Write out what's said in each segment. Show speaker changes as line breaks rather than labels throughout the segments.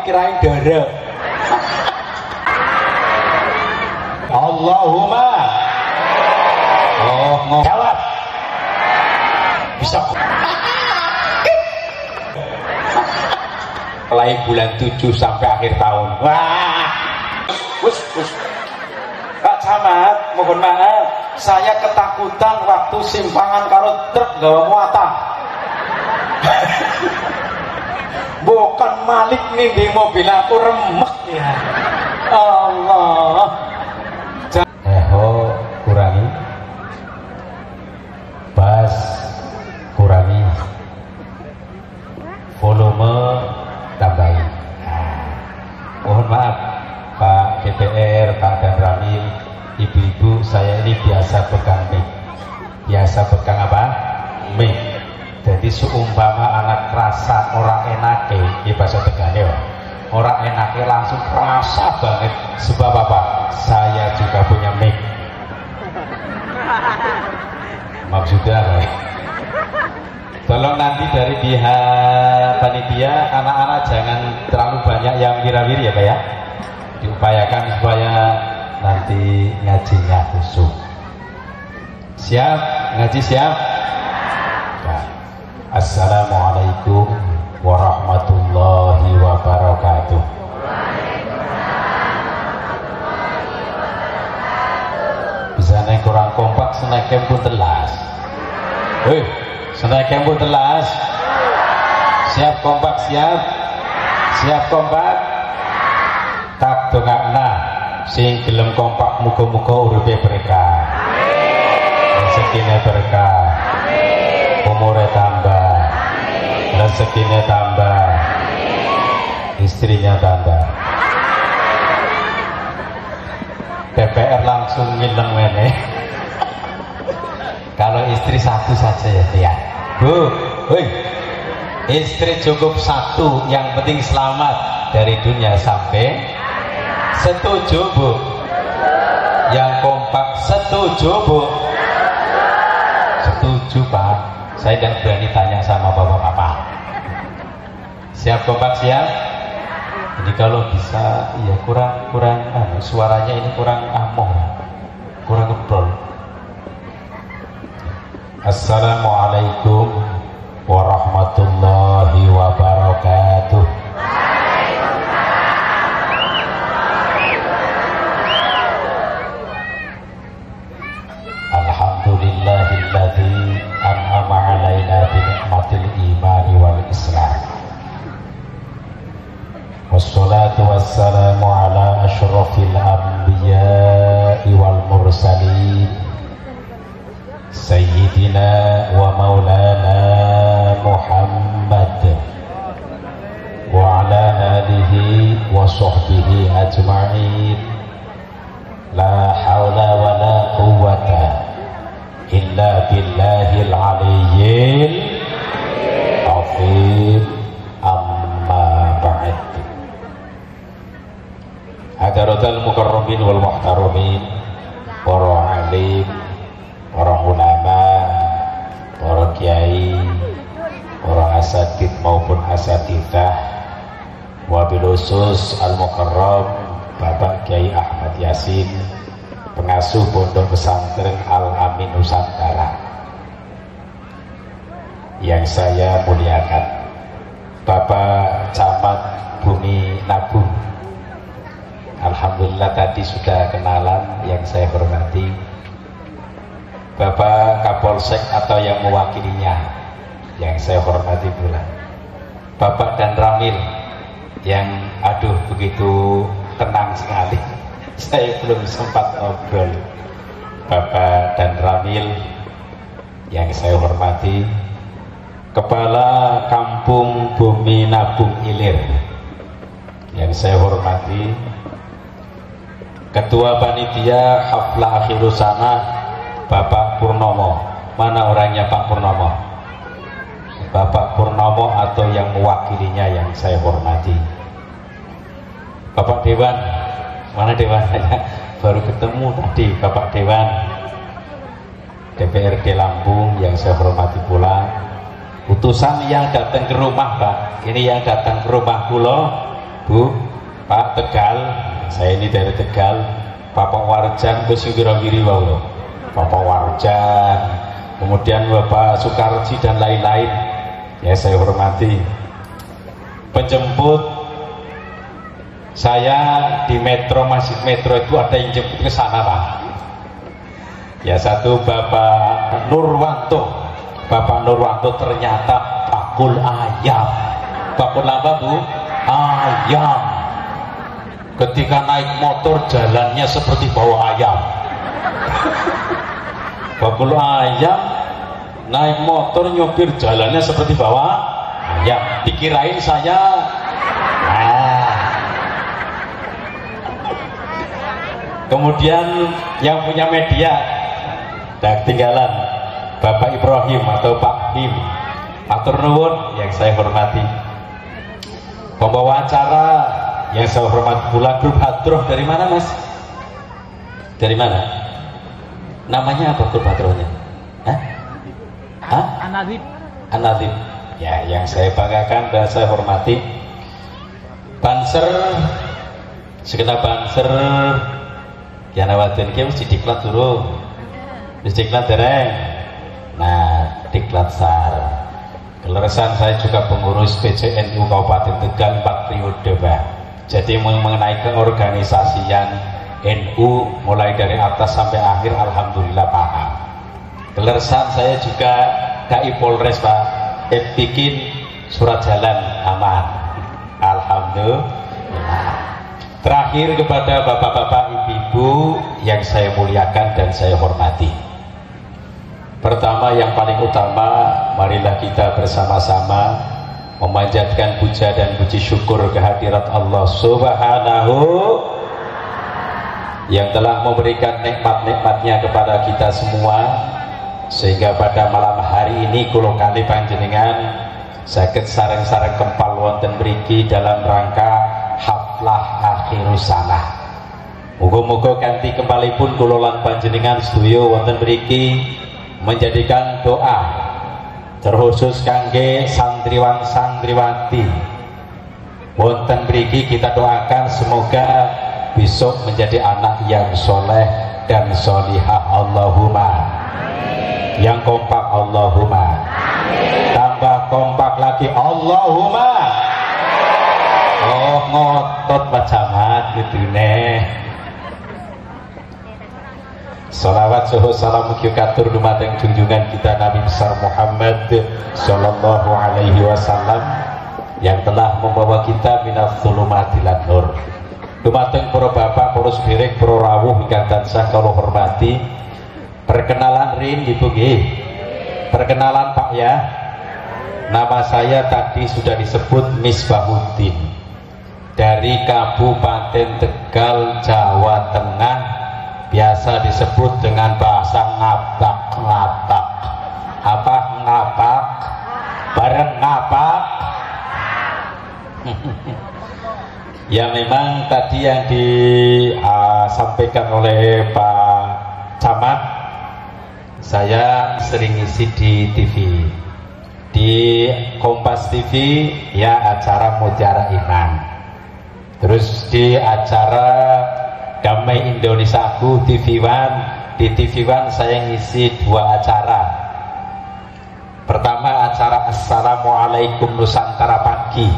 dikirain darah. Allahumma. Oh, jawab. Bisa. Mulai bulan 7 sampai akhir tahun. Wah. Wus. Pak Camat, mohon maaf, saya ketakutan waktu simpangan karo truk gawa muatan. Bukan Malik nih mobil aku remek ya. Allah. Kurangi. Bass kurangi. Volume tambahin. Mohon maaf Pak DPR, Pak Dan Ramil, ibu-ibu, saya ini biasa pegang mic. Biasa pegang apa? Mic. Jadi seumpama anak rasa orang enake, ini bahasa tegane ya. Orang enake langsung rasa banget. Sebab apa? Saya juga punya mic. Maksudnya apa? Tolong nanti dari pihak panitia, anak-anak jangan terlalu banyak yang wirawiri ya Pak ya. Diupayakan supaya nanti ngajinya khusyuk. Siap? Ngaji siap? Nah. Assalamualaikum warahmatullahi wabarakatuh. Bisa naik kurang kompak, senaiknya pun telas. Senaiknya pun telas. Siap kompak, siap? Siap kompak? Tak dongakna sing gelem kompak muga-muga uripe berkah. Rezekine berkah. Umure tambah. Rezekine tambah. Istrinya tambah. DPR langsung ngilang mene. Kalau istri satu saja ya. Bu, istri cukup satu, yang penting selamat dari dunia sampai. Setuju Bu? Yang kompak setuju Bu? Setuju Pak. Saya tidak berani tanya sama bapak-bapak. Siap kompak siap? Jadi kalau bisa, ya kurang suaranya ini kurang amoh, kurang ngebrol. Assalamualaikum warahmatullahi wabarakatuh. Alhamdulillahilladzi an'ama alaina bi ni'matil imani wal islam. Wassalatu wassalamu ala asyrafil anbiya'i wal mursalin Sayyidina wa maulana Muhammad wa ala alihi wa sahbihi ajma'in. La hawla wa la quwwata illa billahil aliyyil azim. Amma ba'd. Hadaratul mukarramin wal muhtaramin, para alim, para ulama, para kiai, para asatid maupun asatidah, wabil khusus al-mukarram Bapak Kiai Ahmad Yasin, pengasuh Pondok Pesantren Al-Amin Nusantara yang saya muliakan, Bapak Camat Bumi Nabung. Alhamdulillah tadi sudah kenalan, yang saya hormati Bapak Kapolsek atau yang mewakilinya, yang saya hormati pula Bapak Dan Ramil, yang aduh begitu tenang sekali, saya belum sempat ngobrol. Bapak Dan Ramil yang saya hormati, Kepala Kampung Bumi Nabung Ilir yang saya hormati, Ketua Panitia Hafla Akhirus Sana Bapak Purnomo. Mana orangnya Pak Purnomo? Bapak Purnomo atau yang mewakilinya yang saya hormati, Bapak Dewan. Mana Dewannya? Baru ketemu tadi Bapak Dewan DPRD Lampung yang saya hormati pula. Utusan yang datang ke rumah Pak, ini yang datang ke rumah kula Bu, Pak Tegal, saya ini dari Tegal, Bapak Warjan, terus kira-kira wow, Bapak Warjan, kemudian Bapak Sukarji dan lain-lain, ya saya hormati. Penjemput saya di metro, masjid metro itu ada yang jemput ke sana Pak. Ya satu Bapak Nurwanto. Bapak Nurwanto ternyata bakul ayam. Bakul apa Bu? Ayam. Ketika naik motor jalannya seperti bawa ayam. Bakul ayam naik motor nyopir jalannya seperti bawa ayam. Dikirain saya kemudian yang punya media tak ketinggalan Bapak Ibrahim atau Pak Him, atur nuwun yang saya hormati. Pembawa acara yang saya hormati pula grup Hadroh dari mana Mas? Dari mana? Namanya apa grup Hadrohnya?
Anadib.
Anadib. Ya, yang saya banggakan dan saya hormati. Banser, segenap banser. Ya nawatin ki mesti diklat dulu. Mesti diklat dereng. Nah, diklat sar. Keleresan saya juga pengurus PCNU Kabupaten Tegal 4 periode, Pak. Jadi mengenai keorganisasian NU mulai dari atas sampai akhir alhamdulillah paham. Keleresan saya juga KI Polres, Pak. Bikin surat jalan aman. Alhamdulillah. Terakhir kepada bapak-bapak, ibu-ibu yang saya muliakan dan saya hormati. Pertama, yang paling utama, marilah kita bersama-sama memanjatkan puja dan puji syukur kehadirat Allah Subhanahu yang telah memberikan nikmat-nikmatnya kepada kita semua, sehingga pada malam hari ini kulo kali panjenengan saged sareng-sareng kempal wonten mriki dalam rangka haflah akhirus sanah. Muga-muga kanthi kempalipun kula lan panjenengan sedaya wonten mriki menjadikan doa terkhusus kangge santriwan santriwati wonten mriki. Kita doakan semoga besok menjadi anak yang soleh dan solihah. Allahumma. Yang kompak Allahumma. Tambah kompak lagi Allahumma. Oh ngotot Pak Camat gitu nih. Salawat suhu salam katur dumateng junjungan kita Nabi besar Muhammad sallallahu alaihi wasallam yang telah membawa kita minas dzulumatil nur. Dumateng para bapak, para sederek, para rawuh ingkang tansah kula hormati. Perkenalan rin Ibu nggih. Perkenalan Pak ya. Nama saya tadi sudah disebut Misbahuddin. Dari Kabupaten Tegal, Jawa Tengah, biasa disebut dengan bahasa ngapak-ngapak. Apa ngapak? Bareng ngapak. Ya memang tadi yang disampaikan oleh Pak Camat, saya sering isi di TV, di Kompas TV ya acara Mutiara Iman. Terus di acara Damai Indonesia Aku TV One, di TV One saya ngisi 2 acara. Pertama acara Assalamualaikum Nusantara pagi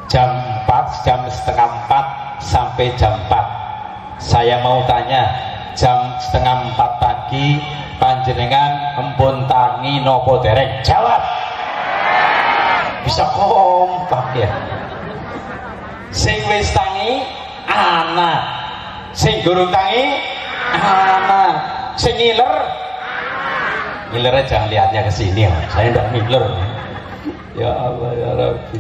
jam 4, jam setengah 4 sampai jam 4. Saya mau tanya, jam setengah 4 pagi panjenengan empun tangi nopo dereng? Jawab. Bisa kompak ya. Sing wis tangi anak, sing durung tangi anak, sing ngiler ngilernya jangan lihatnya ke sini ya. Saya tidak ngiler. Ya Allah ya Rabbi.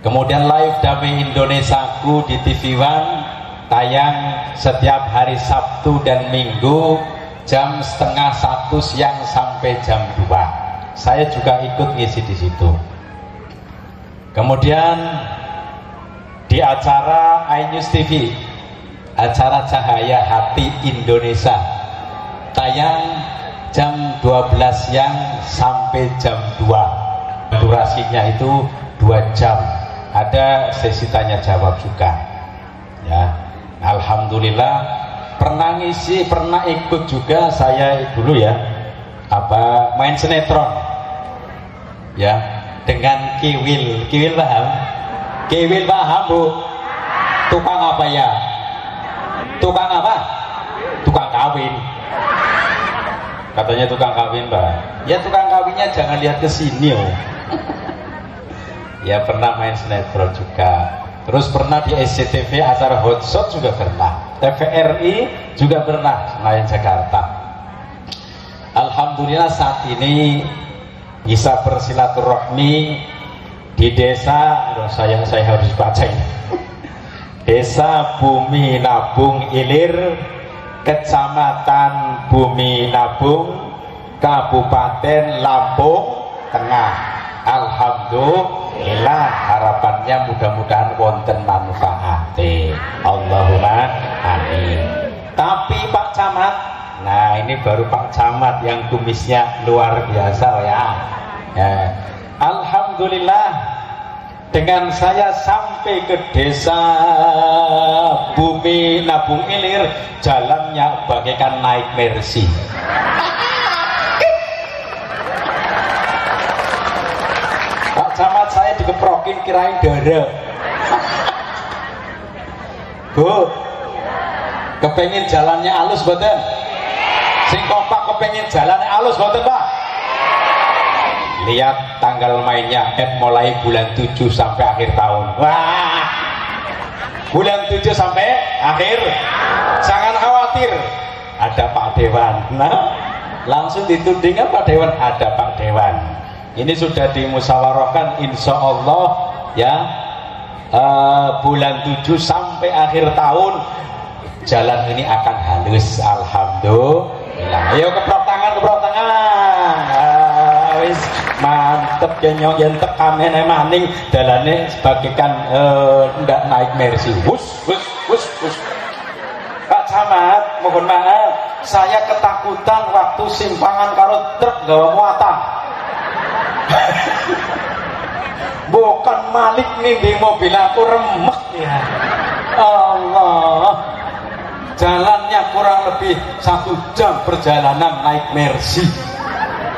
Kemudian live Damai Indonesiaku di TV One tayang setiap hari Sabtu dan Minggu jam setengah 1 siang sampai jam 2. Saya juga ikut ngisi di situ. Kemudian di acara iNews TV, acara Cahaya Hati Indonesia, tayang jam 12 siang sampai jam 2. Durasinya itu 2 jam. ada sesi tanya jawab juga. Ya, alhamdulillah pernah ngisi, pernah ikut juga saya dulu ya, main sinetron. Ya, dengan Kiwil. Kiwil paham? Kiwil paham, Bu? Tukang apa ya? Tukang apa? Tukang kawin. Katanya tukang kawin, Pak. Ya tukang kawinnya jangan lihat ke sini, oh. Ya pernah main sinetron juga. Terus pernah di SCTV acara hotshot juga pernah. TVRI juga pernah, Senayan Jakarta. Alhamdulillah saat ini bisa bersilaturahmi di desa. Saya harus baca ini. Desa Bumi Nabung Ilir, Kecamatan Bumi Nabung, Kabupaten Lampung Tengah. Alhamdulillah, harapannya mudah-mudahan wonten manfaate. Allahumma amin. Tapi Pak Camat, nah ini baru Pak Camat yang kumisnya luar biasa ya. Alhamdulillah, dengan saya sampai ke desa Bumi Nabung Ilir, jalannya bagaikan naik Mercy. Pak Camat saya dikeprokin kirain darah. Bu, kepengin jalannya halus boten? Sing kompak kepengin jalannya halus boten, Pak? Lihat tanggal mainnya, mulai bulan 7 sampai akhir tahun. Wah, bulan 7 sampai akhir, jangan khawatir, ada Pak Dewan. Nah, langsung ditudingkan Pak Dewan, ada Pak Dewan. Ini sudah dimusyawarahkan, insya Allah ya, bulan 7 sampai akhir tahun jalan ini akan halus. Alhamdulillah. Ayo keprok tangan, keprok tangan. Wis mantep kenyong yen tekamen maning dalane sebagaikan ndak naik Mercy. Wus. Pak Camat, mohon maaf, saya ketakutan waktu simpangan karo truk gawa muatan. Bukan Malik nih di mobil aku remek ya. Allah, jalannya kurang lebih 1 jam perjalanan naik Mercy.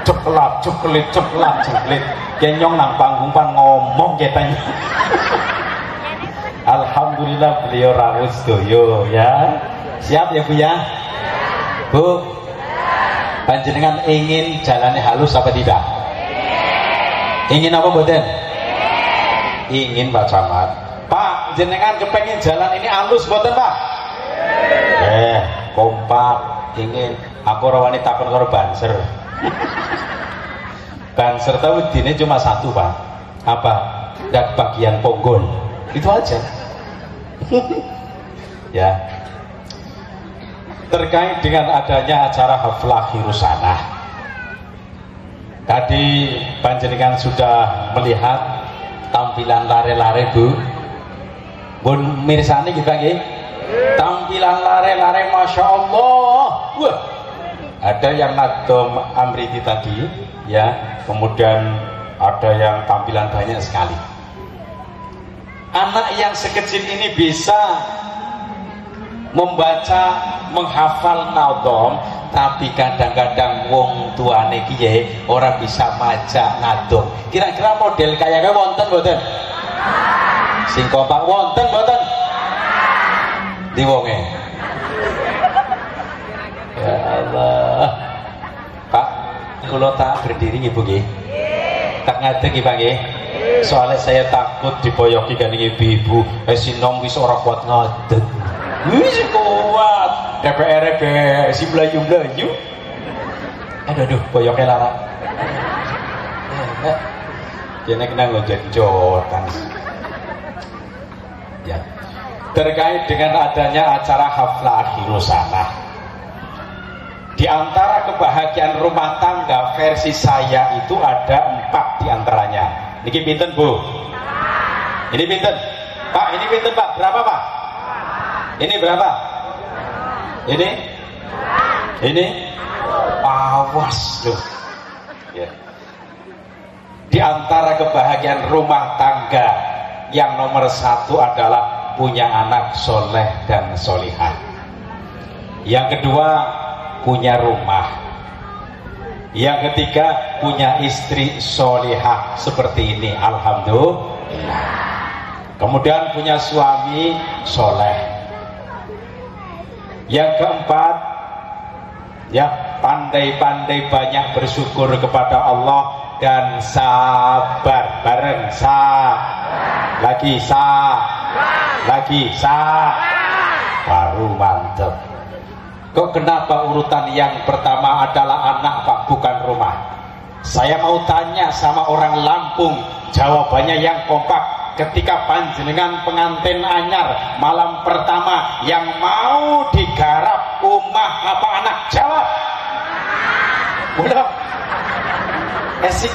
Coklat, kenyong nang panggung pan ngomong katanya. Alhamdulillah beliau rawuh sedoyo ya. Siap ya Bu ya? Bu, panjenengan ingin jalannya halus apa tidak? Ingin apa mboten? Ingin Pak Camat. Pak, jenengan kepengen jalan ini halus mboten Pak? Kompak, ingin. Aku rawani takon karo banser. Banser tahu dine cuma 1 Pak. Apa? Dan bagian ponggol. Itu aja. Ya. Terkait dengan adanya acara haflah Hirusanah, tadi panjenengan sudah melihat tampilan lare-lare Bu. Pun mirsani kita nggih. Tampilan lare-lare Masya Allah. Wah. Ada yang nadom amriti tadi ya, kemudian ada yang tampilan banyak sekali. Anak yang sekecil ini bisa membaca, menghafal nadom, tapi kadang-kadang wong tuane kiye ora bisa maca nadom. Kira-kira model kayaknya wonten mboten? Sing kompak wonten mboten? Di wonge. Ya Allah. Pak, kula tak berdiri nggih Bu nggih. Tak ngadeg nggih Pak nggih. Soalnya saya takut diboyoki kali ibu-ibu. Sinom wis ora kuat ngadeg. Wis kuat. DPR si blayu-blayu. Aduh, boyoknya larang. Kene kena ngojek jotan. Ya. Terkait dengan adanya acara haflah Hirusanah, di antara kebahagiaan rumah tangga versi saya itu ada 4 di antaranya. Niki pinten Bu? Ini pinten? Pak, ini pinten Pak? Berapa Pak? Ini berapa? Ini? Awas loh. Ya. Di antara kebahagiaan rumah tangga yang nomor satu adalah punya anak soleh dan solihah. Yang kedua, punya rumah. Yang ketiga, punya istri solihah seperti ini, alhamdulillah. Kemudian punya suami soleh. Yang keempat, ya, pandai-pandai banyak bersyukur kepada Allah dan sabar. Bareng lagi baru mantep. Kok kenapa urutan yang pertama adalah anak Pak, bukan rumah? Saya mau tanya sama orang Lampung, jawabannya yang kompak. Ketika panjenengan pengantin anyar malam pertama, yang mau digarap omah apa anak? Jawab. Udah. Esi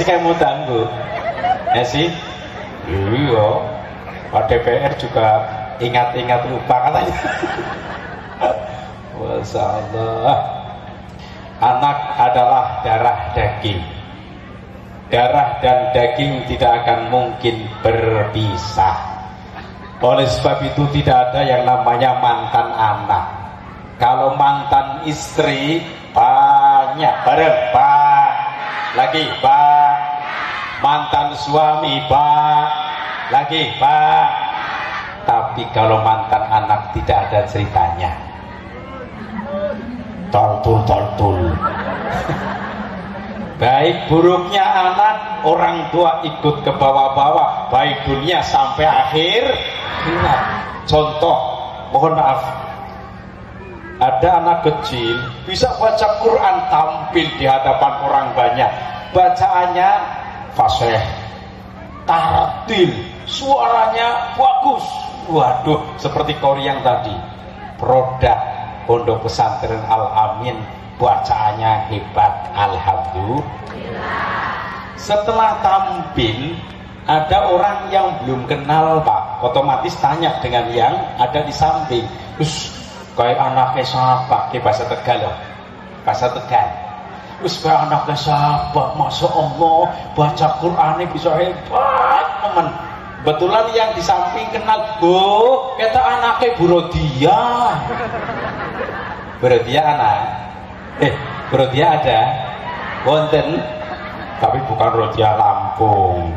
kemutan Bu. Esi. Iya. Pak DPR juga ingat-ingat lupa katanya. Masya Allah. Anak adalah darah daging. Darah dan daging tidak akan mungkin berpisah. Oleh sebab itu tidak ada yang namanya mantan anak. Kalau mantan istri banyak, bareng lagi mantan suami lagi tapi kalau mantan anak tidak ada ceritanya. Toltul. Baik buruknya anak, orang tua ikut ke bawah-bawah, baik dunia sampai akhir. Contoh, mohon maaf, ada anak kecil bisa baca Quran tampil di hadapan orang banyak, bacaannya fasih, tartil, suaranya bagus. Waduh, seperti Koryang tadi, produk Pondok Pesantren Al-Amin, bacaannya hebat, alhamdulillah. Setelah tampil, ada orang yang belum kenal Pak, otomatis tanya dengan yang ada di samping. Terus kayak anaknya siapa? Kayak bahasa Tegal loh, bahasa Tegal. Terus kayak anaknya siapa? Masya Allah, baca Qurannya bisa hebat teman. Betulan yang di samping kenal, oh, kata anaknya Bu Rodia. Bu Rodia anak. Rodia ada wonten, tapi bukan Rodia Lampung.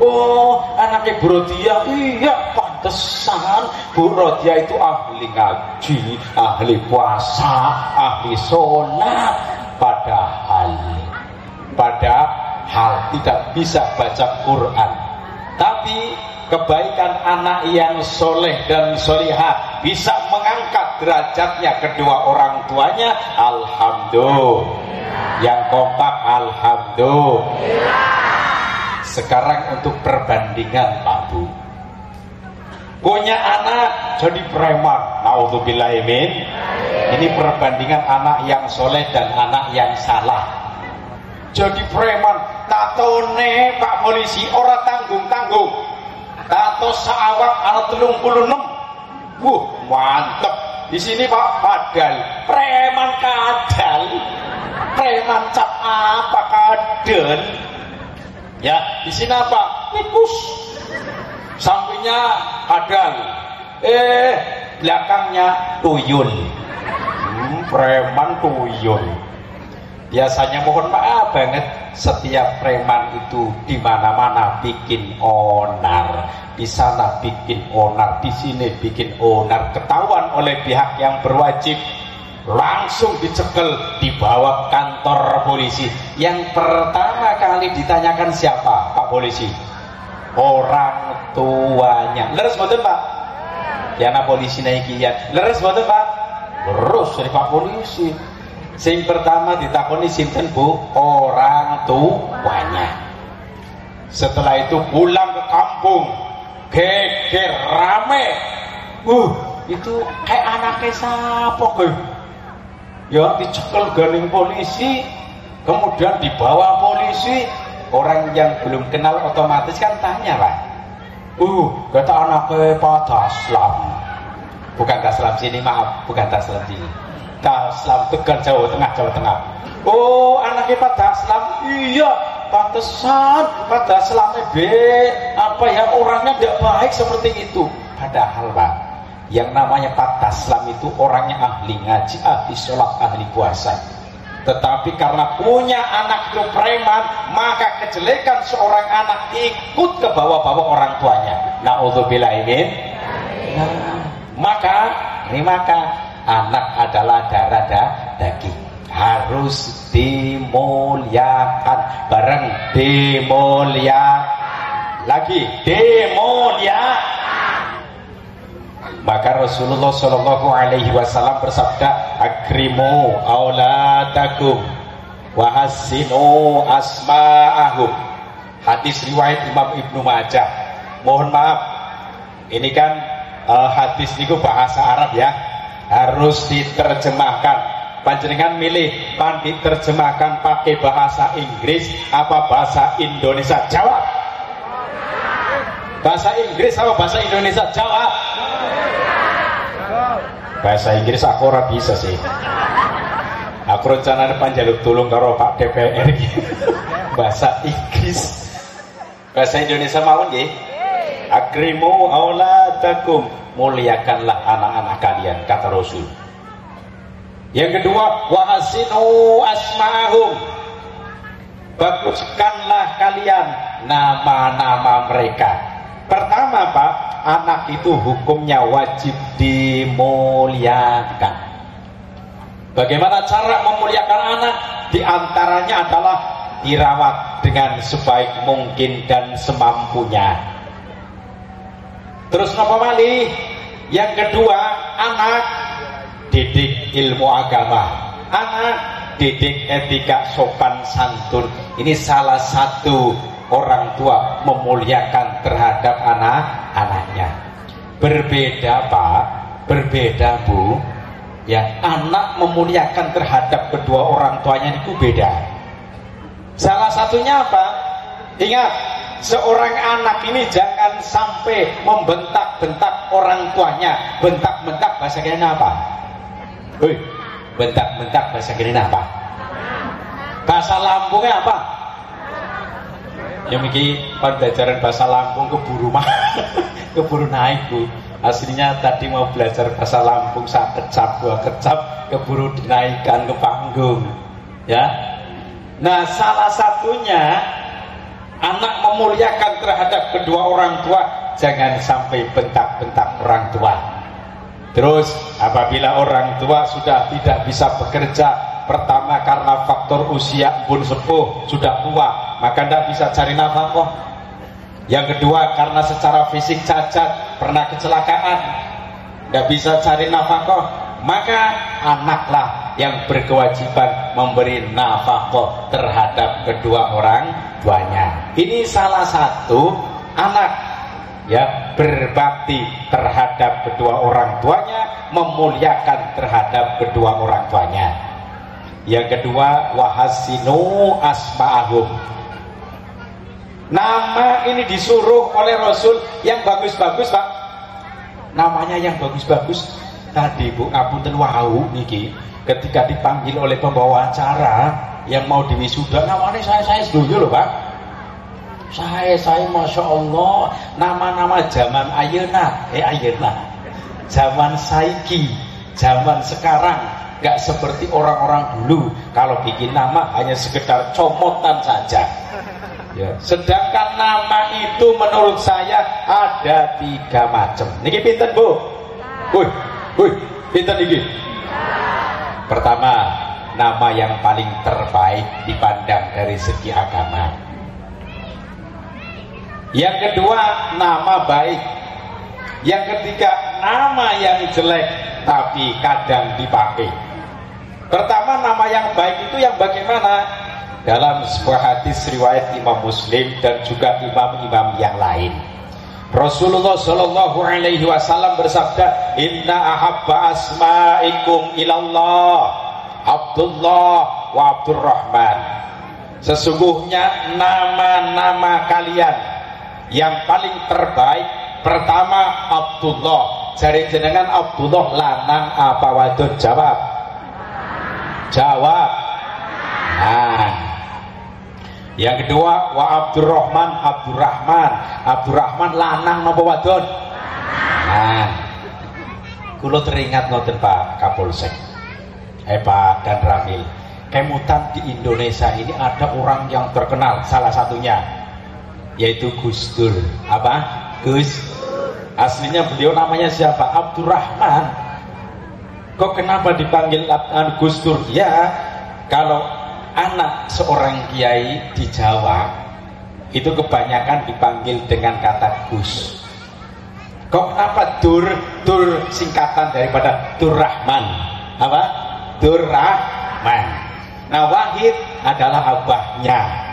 Oh, anaknya Bu Rodia. Iya, pantesan Bu Rodia itu ahli ngaji, ahli puasa, ahli sholat. Padahal tidak bisa baca Quran. Tapi kebaikan anak yang soleh dan solihah bisa mengangkat derajatnya kedua orang tuanya, alhamdulillah. Yang kompak, alhamdulillah. Sekarang untuk perbandingan Pak Bu, punya anak jadi preman, naudzubillahimin. Ini perbandingan anak yang soleh dan anak yang salah. Jadi preman, tatone Pak polisi ora tanggung-tanggung. Tato saawak ana 36. Mantep. Di sini Pak padal, preman kadal. Preman cap apa kadel? Ya, di sini apa? Tikus. Sampingnya kadal. Belakangnya tuyul. Preman tuyul. Biasanya mohon maaf banget, setiap preman itu di mana-mana bikin onar, di sana bikin onar, di sini bikin onar, ketahuan oleh pihak yang berwajib, langsung dicekel, dibawa kantor polisi. Yang pertama kali ditanyakan siapa Pak polisi? Orang tuanya. Leres betul Pak? Ya anak polisi naiki ya. Leres betul Pak? Terus dari Pak polisi. Sing pertama ditakoni sinten Bu? Orang tuanya. Setelah itu pulang ke kampung, geger rame. Itu kayak anaknya siapa ke? Ya dicekel galing polisi, kemudian dibawa polisi. Orang yang belum kenal otomatis kan tanya Pak. Kata anaknya Pak Daslam. Bukan Daslam sini, maaf, bukan Daslam sini. Daslam Tegal, Jawa Tengah. Oh, anaknya Pak Daslam. Iya, pantesan pada selama orangnya tidak baik seperti itu. Padahal Pak, yang namanya Pak Taslam itu orangnya ahli ngaji, ahli sholat, ahli puasa. Tetapi karena punya anak itu preman, maka kejelekan seorang anak ikut ke bawah-bawah orang tuanya. Na'udzubillah ini. Maka anak adalah darah daging, harus dimuliakan. Bareng lagi dimuliakan. Maka Rasulullah Shallallahu Alaihi Wasallam bersabda, akrimu auladakum wahasinu asma'ahum. Hadis riwayat Imam Ibnu Majah. Mohon maaf, ini kan hadis itu bahasa Arab ya, harus diterjemahkan. Panjenengan milih diterjemahkan pakai bahasa Inggris apa bahasa Indonesia? Jawab. Bahasa Inggris apa bahasa Indonesia? Jawab. Bahasa Inggris aku ora bisa sih. Aku rencana panjaluk tulung karo Pak DPR gitu. Bahasa Inggris. Bahasa Indonesia mau nggih? Akrimu auladakum, muliakanlah anak-anak kalian, kata Rasul. Yang kedua, wahasinu asma'ahum, baguskanlah kalian nama-nama mereka. Pertama Pak, anak itu hukumnya wajib dimuliakan. Bagaimana cara memuliakan anak? Di antaranya adalah dirawat dengan sebaik mungkin dan semampunya. Terus apa malih? Yang kedua, anak didik ilmu agama, anak didik etika sopan santun. Ini salah satu orang tua memuliakan terhadap anak-anaknya. Berbeda Pak, berbeda Bu. Ya, anak memuliakan terhadap kedua orang tuanya itu beda. Salah satunya apa? Ingat, seorang anak ini jangan sampai membentak-bentak orang tuanya. Bentak-bentak bahasa kira apa? Bentak-bentak bahasa kira apa? Bahasa Lampungnya apa? Ya miki pembelajaran bahasa Lampung keburu keburu naik Bu. Aslinya tadi mau belajar bahasa Lampung sak kecap dua kecap, keburu dinaikkan ke panggung. Ya. Nah, salah satunya anak memuliakan terhadap kedua orang tua, jangan sampai bentak-bentak orang tua. Terus apabila orang tua sudah tidak bisa bekerja, pertama karena faktor usia pun sepuh, sudah tua, maka tidak bisa cari nafkah. Yang kedua karena secara fisik cacat, pernah kecelakaan, tidak bisa cari nafkah, maka anaklah yang berkewajiban memberi nafkah terhadap kedua orang tuanya. Ini salah satu anak ya berbakti terhadap kedua orang tuanya, memuliakan terhadap kedua orang tuanya. Yang kedua, wahasinu asma'ahum. Nama ini disuruh oleh Rasul yang bagus-bagus Pak. Namanya yang bagus-bagus. Tadi Bu ngapunten wau niki ketika dipanggil oleh pembawa acara yang mau diwisuda, namanya saya setuju loh Pak. Saya Masya Allah, nama-nama zaman ayeuna, zaman saiki, zaman sekarang gak seperti orang-orang dulu. Kalau bikin nama hanya sekedar comotan saja ya. Sedangkan nama itu menurut saya ada 3 macam. Niki pinten Bu? Pinten niki? Pertama, nama yang paling terbaik dipandang dari segi agama. Yang kedua, nama baik. Yang ketiga, nama yang jelek tapi kadang dipakai. Pertama, nama yang baik itu yang bagaimana? Dalam sebuah hadis riwayat Imam Muslim dan juga imam-imam yang lain, Rasulullah Shallallahu Alaihi Wasallam bersabda, Inna ahabba asma'ikum ilallah Abdullah wa Abdurrahman. Sesungguhnya nama-nama kalian yang paling terbaik, pertama Abdullah. Jari jenengan Abdullah lanang apa wadon? Jawab. Nah, Yang kedua wa Abdurrahman, Abdurrahman lanang napa wadon? Nah, kula teringat ngoten Pak Kapolsek, Pak Dan Ramil, kemutan di Indonesia ini ada orang yang terkenal, salah satunya yaitu Gus Dur. Apa? Gus. Aslinya beliau namanya siapa? Abdurrahman. Kok kenapa dipanggil Gus Dur? Ya, kalau anak seorang kiai di Jawa itu kebanyakan dipanggil dengan kata Gus. Kok kenapa Dur? Dur singkatan daripada Durrahman. Apa? Durrahman. Nah, Wahid adalah abahnya.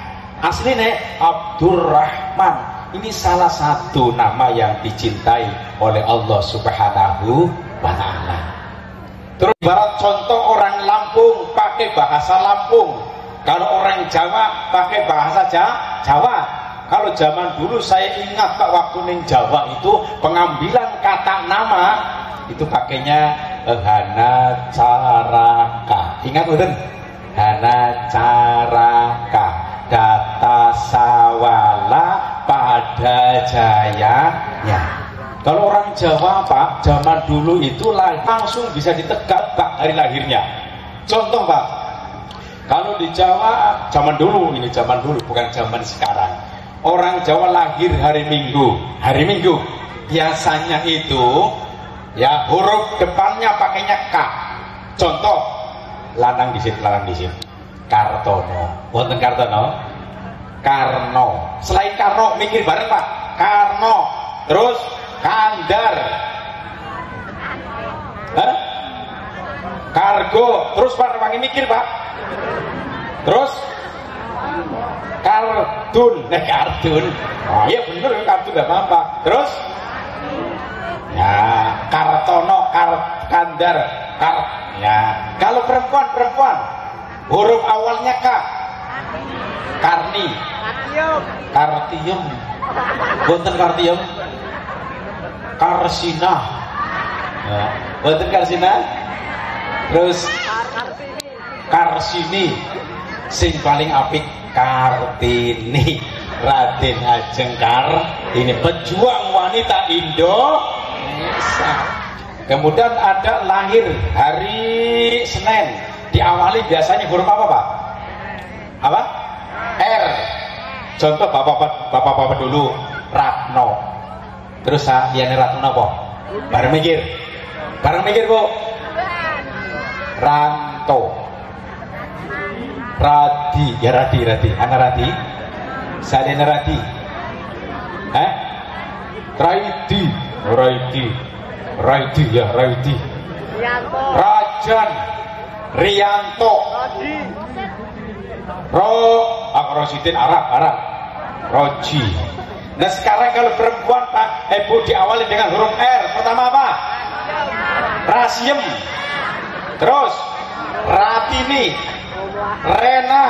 Aslinya Abdurrahman. Ini salah satu nama yang dicintai oleh Allah Subhanahu wa Ta'ala. Terus ibarat contoh orang Lampung pakai bahasa Lampung, kalau orang Jawa pakai bahasa Jawa. Kalau zaman dulu saya ingat Pak, waktu ning Jawa itu pengambilan kata nama itu pakainya Hana Caraka. Ingat betul? Hana Caraka, Data Sawala pada Jayanya. Kalau orang Jawa Pak, zaman dulu itu langsung bisa ditegak Pak hari lahirnya. Contoh Pak, kalau di Jawa zaman dulu, ini zaman dulu bukan zaman sekarang. Orang Jawa lahir hari Minggu biasanya itu ya huruf depannya pakainya K. Contoh, lanang disit. Kartono, wonten Kartono, Karno. Selain Karno mikir bareng Pak, Karno. Terus Kandar, Kargo. Terus Pak wangi mikir Pak. Terus Kartun. Oh iya bener, Kartun gak apa-apa. Terus ya Kartono, Kandar, ya. Kalau perempuan huruf awalnya K. Karni, Kartium, wonten Kartium, Karsina, wonten Karsina. Terus Karsini, sing paling apik Kartini, Raden Ajeng Kartini, pejuang wanita Indonesia. Kemudian ada lahir hari Senin, diawali biasanya huruf apa Pak? Apa? R. Contoh bapak-bapak dulu, Ratno. Terus liane Ratno apa? Bareng mikir Bu. Ranto, Radi, ya Radi, anak Radi, Salina Radi, Raidi ya Raidi, Rajan, Rianto, Rosidin Arab, Roji. Nah sekarang kalau perempuan Pak Ibu diawali dengan huruf R, pertama apa? Rasiem. Terus Ratini, Rena,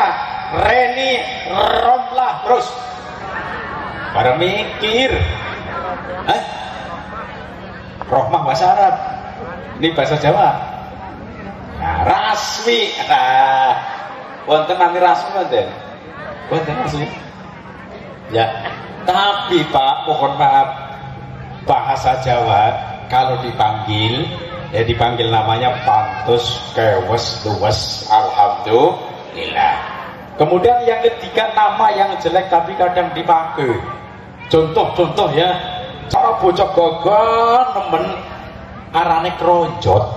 Reni, Romlah. Terus pada mikir, Rohmah bahasa Arab, ini bahasa Jawa. Nah, Rasmi, wonten nami Rasmi wonten Rasmi. Ya, tapi Pak, mohon maaf, bahasa Jawa kalau dipanggil, ya dipanggil namanya pantus, kewes, luwes, alhamdulillah. Kemudian yang ketiga nama yang jelek tapi kadang dipakai. Contoh ya, cara bocah gogon nemen arane kronjot.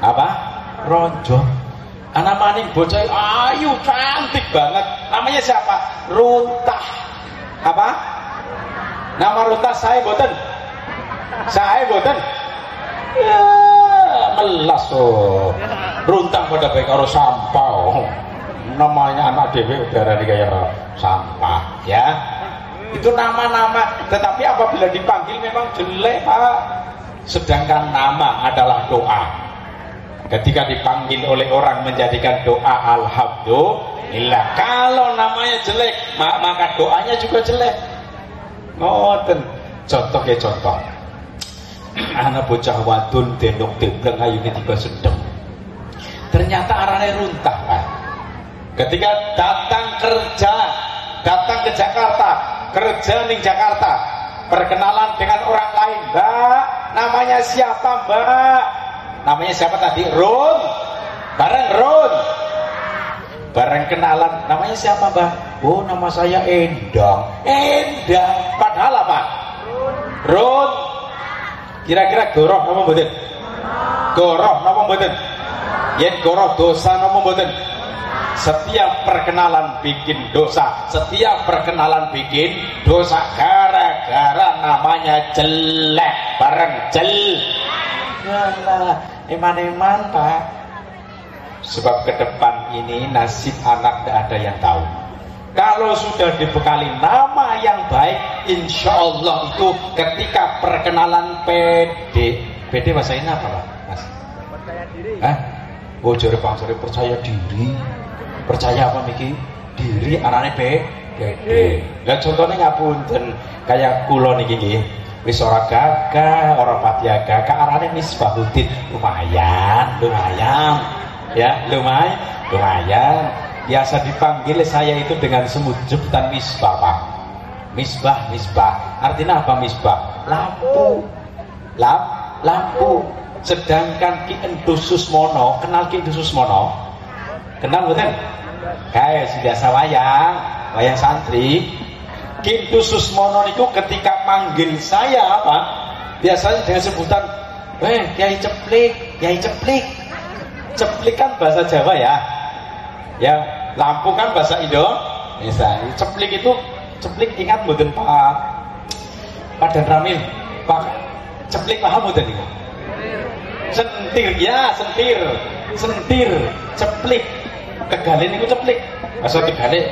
Apa? Kronjot. Anak maning bocah ayu cantik banget. Namanya siapa? Runtah. Apa? Nama Runtah saya boten. Ya, melas tuh. Runtah pada baik karo sampah. Namanya anak dewe udara kayak sampah ya. Itu nama-nama, tetapi apabila dipanggil memang jelek Pak. Sedangkan nama adalah doa. Ketika dipanggil oleh orang menjadikan doa alhamdulillah. Kalau namanya jelek maka doanya juga jelek. Ngoten. Contoh. Anak bocah wadon dendok dembleng ayune tiba sedeng. Ternyata arane Runtah Pak. Ketika datang kerja datang ke Jakarta, kerja di Jakarta, perkenalan dengan orang lain. Mbak, namanya siapa Mbak? Namanya siapa tadi? Ron. Bareng Ron. Bareng kenalan, namanya siapa Mbak? Oh, nama saya Endang. Endang. Padahal apa? Ron. Kira-kira goroh nama mboten? Goroh nama mboten? Yen goroh dosa nama mboten? Setiap perkenalan bikin dosa, setiap perkenalan bikin dosa gara-gara namanya jelek. Bareng yalah, eman-eman Pak. Sebab ke depan ini nasib anak tidak ada yang tahu. Kalau sudah dibekali nama yang baik, insya Allah itu ketika perkenalan PD bahasa ini apa Pak? Mas? Percaya diri. Oh jare Bang Sore percaya diri. Percaya apa Miki? Diri anane PD. Lah contohnya ngapunten kayak kula niki nggih. Wis ora gagah, ora pati gagah, arane Misbahuddin. Lumayan. Ya, lumayan. Biasa dipanggil saya itu dengan sebutan Misbah, Pak. Misbah. Artinya apa Misbah? Lampu. Lampu. Sedangkan Ki Entu Susmono, kenal Ki Entu Susmono? Kenal betul? Kayak biasa wayang santri. Ki Entu Susmono itu ketika manggil saya apa? Biasanya dengan sebutan, Kiai Ceplik. Ceplik kan bahasa Jawa ya. Ya, lampu kan bahasa Indonesia. Ceplik itu, ingat mboten Pak Dan Ramil? Pak Ceplik paham mboten niku? Sentir, ceplik. Kegalen itu ceplik. Masa kegalen?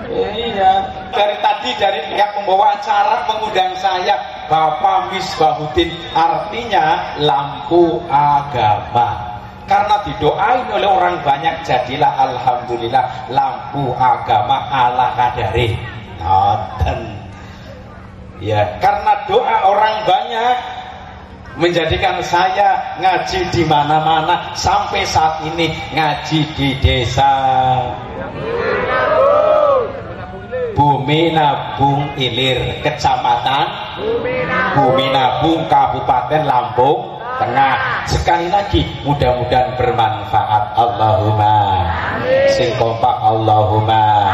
Iya. Dari pihak pembawa acara mengundang saya Bapak Misbahuddin, artinya lampu agama. Karena didoain oleh orang banyak, jadilah alhamdulillah lampu agama ala kadari. Nonton. Ya, karena doa orang banyak menjadikan saya ngaji di mana-mana, sampai saat ini ngaji di desa Bumi Nabung Ilir, kecamatan Bumi Nabung, Kabupaten Lampung Tengah. Sekali lagi mudah-mudahan bermanfaat. Allahumma sing kompak, Allahumma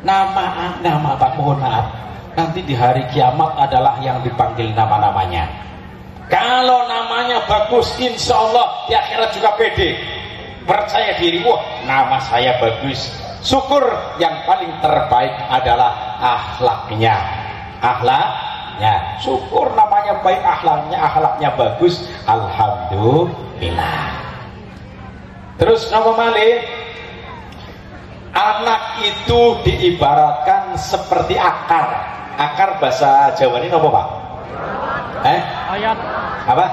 nama Pak, mohon maaf, nanti di hari kiamat adalah yang dipanggil nama-namanya. Kalau namanya bagus, insya Allah di akhirat juga pede, percaya diri. Wah, nama saya bagus. Syukur yang paling terbaik adalah akhlaknya. Syukur namanya baik, akhlaknya bagus, alhamdulillah. Terus nama Malik, anak itu diibaratkan seperti akar. Akar bahasa Jawa ini apa Pak? Oyot. Apa?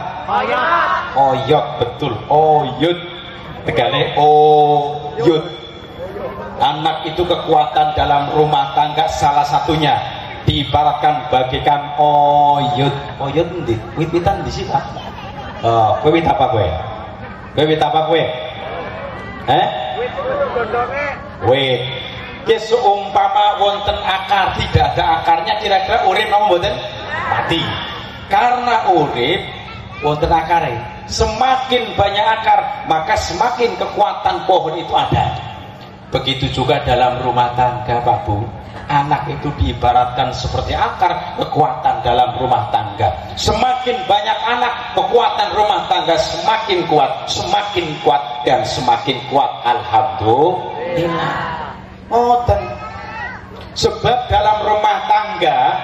Oyot, betul. Oyot. Tegane oyot. Anak itu kekuatan dalam rumah tangga, salah satunya diibaratkan bagikan oyot. Oyot ndi? Wit-witan di sini. Kowe wit apa kowe? Wit. Ki seumpama wonten akar, tidak ada akarnya, kira-kira urip napa mboten? Mati. Karena urip wonten akare. Semakin banyak akar, maka semakin kekuatan pohon itu ada. Begitu juga dalam rumah tangga Pak Bu. Anak itu diibaratkan seperti akar, kekuatan dalam rumah tangga. Semakin banyak anak, kekuatan rumah tangga semakin kuat, dan semakin kuat. Alhamdulillah. Sebab dalam rumah tangga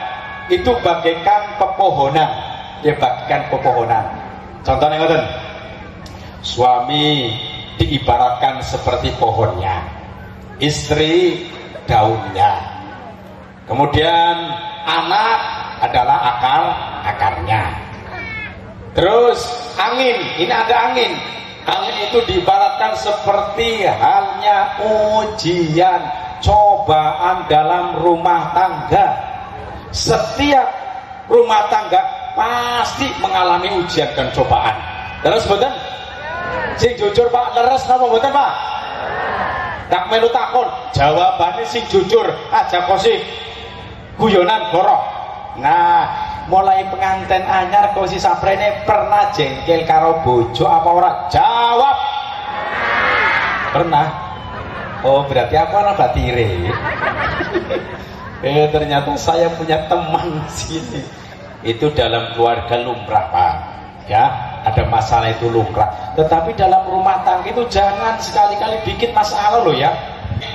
itu bagaikan pepohonan. Contohnya ngoten. Suami diibaratkan seperti pohonnya, istri daunnya. Kemudian anak adalah akarnya. Terus angin, ini ada angin. Angin itu diibaratkan seperti halnya ujian, cobaan dalam rumah tangga. Setiap rumah tangga pasti mengalami ujian dan cobaan. Terus betul? Sing jujur Pak, leres napa mboten Pak? tak melu takon jawabannya sing jujur aja kosi guyonan gorok. Nah mulai pengantin anyar kosi saprene pernah jengkel karo bojo apa ora? Jawab pernah. Oh berarti aku anak batire. Ternyata saya punya teman sini. Itu dalam keluarga lumrah Pak. Ya, ada masalah itu lumrah. Tetapi dalam rumah tangga itu jangan sekali-kali bikin masalah loh ya.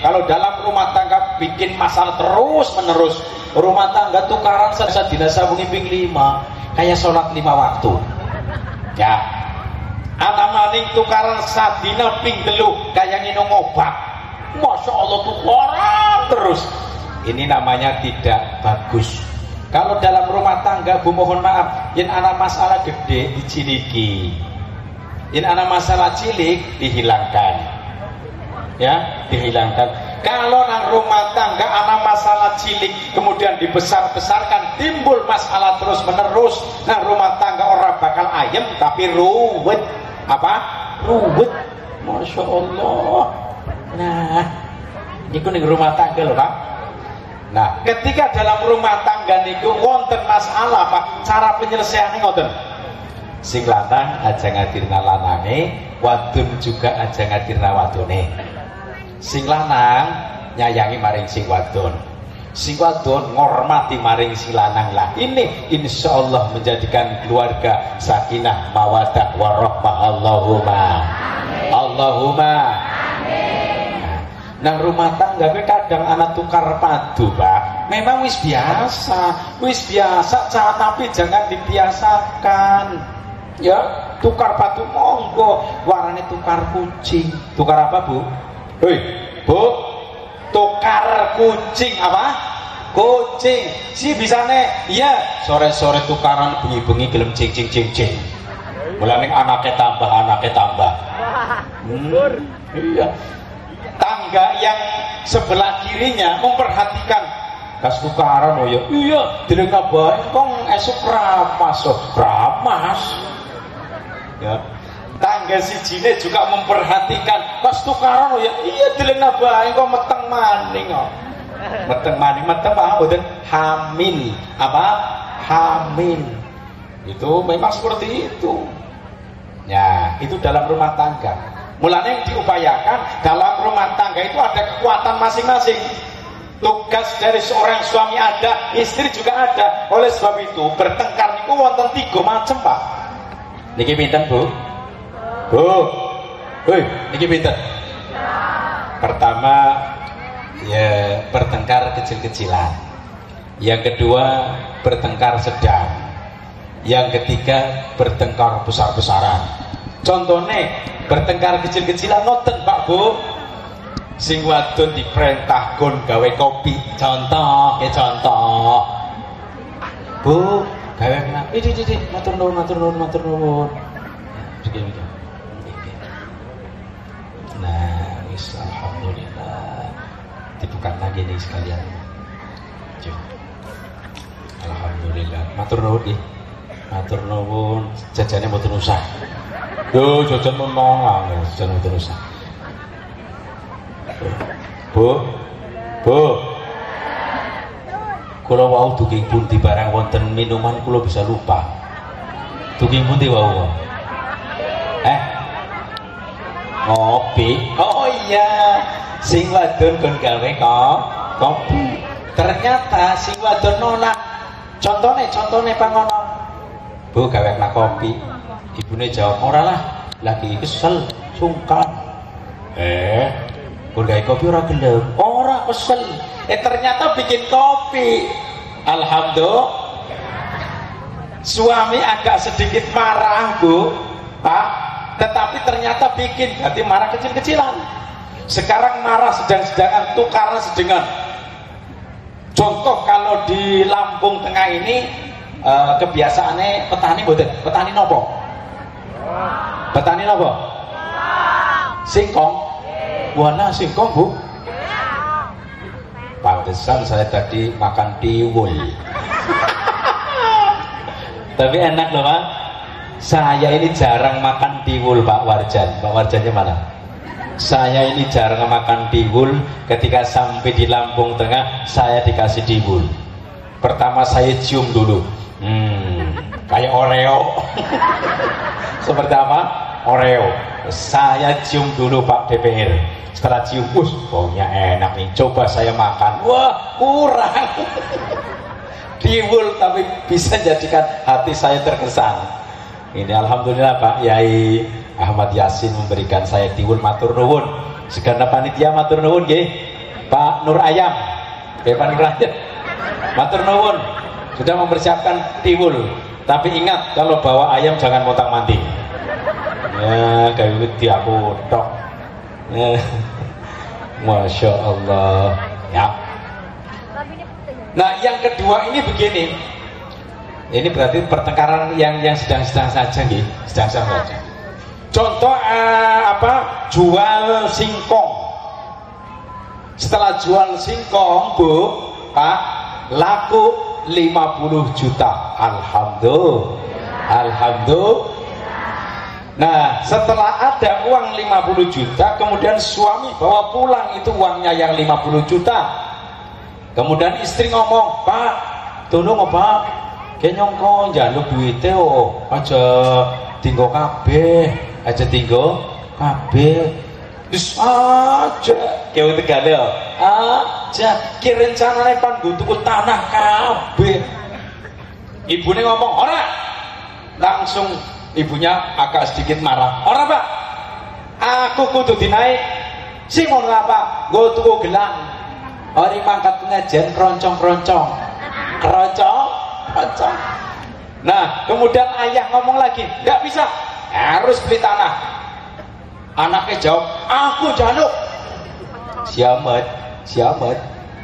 Kalau dalam rumah tangga bikin masalah terus menerus, rumah tangga tukaran saja dinasabungi ping 5, kayak sholat 5 waktu. Ya, anak maning tukaran sadina ping 3, kayak minum obat. Masya Allah tukaran terus. Ini namanya tidak bagus. Kalau dalam rumah tangga, Bu mohon maaf, yang anak masalah gede diciliki, yang anak masalah cilik dihilangkan, ya dihilangkan. Kalau nang rumah tangga anak masalah cilik kemudian dibesar-besarkan, timbul masalah terus menerus. Nah rumah tangga orang bakal ayem tapi ruwet. Apa? Ruwet. Masya Allah. Nah, ini ning rumah tangga loh Pak. Nah, ketika dalam rumah tangga niku wonten masalah Pak, cara penyelesaiannya ngoten. Sing lanang aja ngadirna lanange, wadon juga aja ngadirna wadone. Sing lanang nyayangi maring sing wadon. Sing wadon ngormati maring si lanang lah. Ini insyaallah menjadikan keluarga sakinah mawaddah warahmah. Allahumma. Allahumma. Nang rumah tangga kadang anak tukar padu Pak. Memang wis biasa, tapi jangan dibiasakan. Ya, tukar padu monggo, warnanya tukar kucing. Tukar apa Bu? Hei, Bu, tukar kucing apa? Kucing. Si bisane, iya. Sore-sore tukaran bengi-bengi gelem cing. Mulane anaknya tambah. Iya. Tangga yang sebelah kirinya memperhatikan kas tukaran oh ya iya dileng bae kong esuk ramas ya. Tangga sijine juga memperhatikan kas tukaran oh ya iya dileng bae kong meteng maning meteng paham mboten? Hamil apa? Hamil itu memang seperti itu ya. Itu dalam rumah tangga. Mulanya yang diupayakan dalam rumah tangga itu ada kekuatan masing-masing. Tugas dari seorang suami ada, istri juga ada. Oleh sebab itu bertengkar niku wonten 3 macam Pak. Niki pinten Bu? Bu. Hei, niki pinten? Pertama ya bertengkar kecil-kecilan. Yang kedua bertengkar sedang. Yang ketiga bertengkar besar-besaran. Contohnya bertengkar kecil-kecilan ngoten Pak Bu. Sing wadon diperintah gon gawe kopi. Contoh. Bu, gawe kenapa? Matur nuwun. Begini. Nah, wis alhamdulillah. Dibuka lagi nih sekalian. Alhamdulillah. Matur nuwun. Jajane mboten usah. Yo jajan menong, jajan mboten usah. Bu. Kula wau duking pundi barang wonten minuman kula bisa lupa. Duking pundi wau? Ngopi. Oh iya, sing wadon kon gawe kopi. Ternyata sing wadon nolak. Contone pangono. Bu gawe kopi. Ibune jawab, ora lah, lagi kesel, sungkan. Kur gawe kopi ora gelem, ora kesel. Ternyata bikin kopi. Alhamdulillah. Suami agak sedikit marah Bu, Pak, tetapi ternyata bikin, berarti marah kecil-kecilan. Sekarang marah sedang-sedangan, tukaran sedengan. Contoh kalau di Lampung Tengah ini kebiasaannya petani boten, petani nopo? Petani apa? Singkong. Wala singkong Bu. Pantesan saya tadi makan tiwul. Tapi enak loh Pak. Saya ini jarang makan tiwul Pak Warjan. Pak Warjannya mana? Saya ini jarang makan tiwul. Ketika sampai di Lampung Tengah, saya dikasih tiwul. Pertama saya cium dulu, kayak Oreo. Seperti apa? Oreo. Saya cium dulu Pak DPR. Setelah cium, baunya enak nih. Coba saya makan, wah kurang. Tiwul tapi bisa jadikan hati saya terkesan. Ini alhamdulillah Pak Yai Ahmad Yasin memberikan saya tiwul, matur nuwun. Sekarang panitia matur nuwun nggih. Pak Nur Ayam. Pak Nur Ayam. Matur nuwun sudah mempersiapkan tiwul. Tapi ingat kalau bawa ayam jangan montang-manting. Ya, kayak gitu aku tok. Ya. Masya Allah. Ya. Nah, yang kedua ini begini. Ini berarti pertengkaran yang sedang-sedang saja nggih, sedang-sedang saja. Contoh jual singkong. Setelah jual singkong, Bu, Pak, laku 50 juta. Alhamdulillah. Nah, setelah ada uang 50 juta, kemudian suami bawa pulang itu uangnya yang 50 juta. Kemudian istri ngomong, "Pak, tolong Pak, kenyongko njaluk duite aja tinggo kabeh, Wis aja, kewe tegale aja, ki rencanane pan nggo tuku tanah kabeh." Ibune ngomong, "Ora." Langsung ibunya agak sedikit marah. "Ora, Pak. Aku kudu dinaik. Sing ngono apa? Nggo tuku gelang. Ori mangkat pengajian keroncong-keroncong." Keroncong. Nah, kemudian ayah ngomong lagi, "Enggak bisa. Harus beli tanah." Anaknya jawab, "Aku jaluk." Siamat.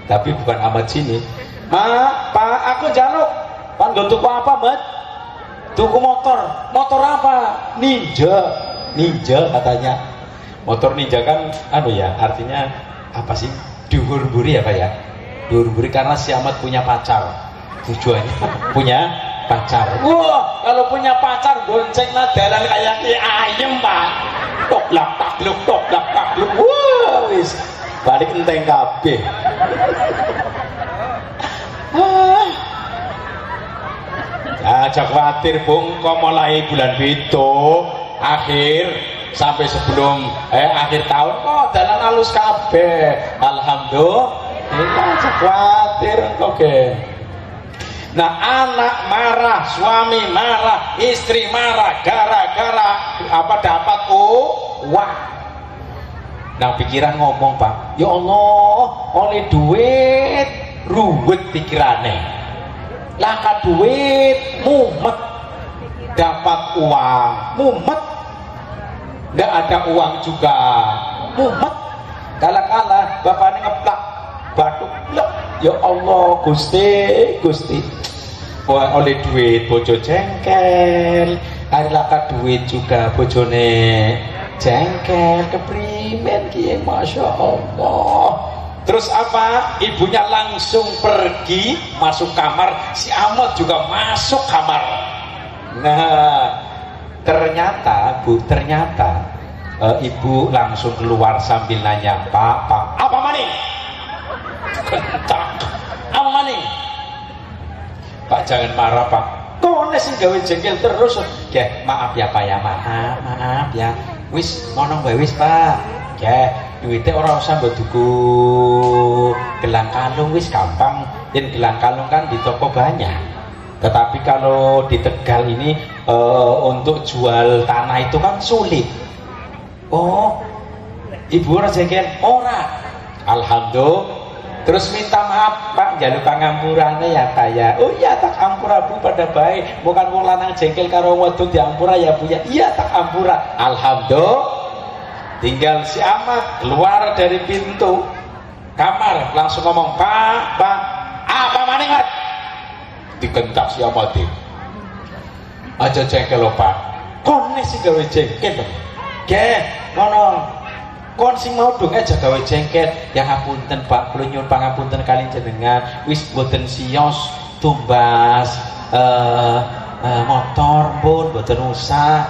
Tapi bukan amat sini. Pak, aku jaluk. Pan nggo tuku apa, Mat? Tuku motor. Motor apa? Ninja katanya. Motor ninja kan artinya apa sih? Diurburi apa ya? Diurburi karena si Ahmad punya pacar. Tujuannya punya pacar. Wah, kalau punya pacar gonceng dalan kayak ayam, Pak. Toklak takluk. Wah, wis balik enteng kabeh. Aja khawatir Bung, kok mulai bulan Pitu akhir sampai sebelum akhir tahun kok dalan halus kabeh. Alhamdulillah. Aja khawatir oke. Nah, anak marah, suami marah, istri marah gara-gara dapat uang. Nah, pikiran ngomong, Pak, ya Allah, oleh duit ruwet pikirane. Laka duit mumet, dapat uang mumet, nggak ada uang juga mumet. Kala-kala bapaknya ngeplak batuk, ya Allah Gusti, wah oleh duit bojo jengkel, hari laka duit juga bojone jengkel, keprimen kiye, Masya Allah. Terus apa? Ibunya langsung pergi masuk kamar, si Ahmad juga masuk kamar. Nah, ternyata ibu langsung keluar sambil nanya, Pak, apa maning? Apa maning? Pak, jangan marah, Pak. Kok sing gawe jengkel terus? Ya, maaf ya Pak ya, maaf ya. Wis ngono wae wis, Pak. Ya, duitnya orang usah mbok tuku gelang kalung, wis gampang. Dan gelang kalung kan di toko banyak. Tetapi kalau di Tegal ini untuk jual tanah itu kan sulit. Oh, ibu ora jengkel? Ora. Alhamdulillah. Terus minta maaf, Pak, jaluk pangampurannya ya kayak. Oh iya, tak ampura Bu, pada baik. Bukan wong lanang jengkel karo wedok diampura ya Bu ya. Iya, tak ampura. Alhamdulillah. Tinggal si Ahmad keluar dari pintu kamar langsung ngomong, Pak, apa maning, Mat? Digentak si Ahmad. Aja jengkel lho, Pak. Kone sing gawe jengkel. Ge, ngono. Kon sing mau dong aja gawe jengkel. Ya ngapunten Pak, kula nyuwun pangapunten kali jenengan. Wis boten siyos tumbas motor pun boten usah.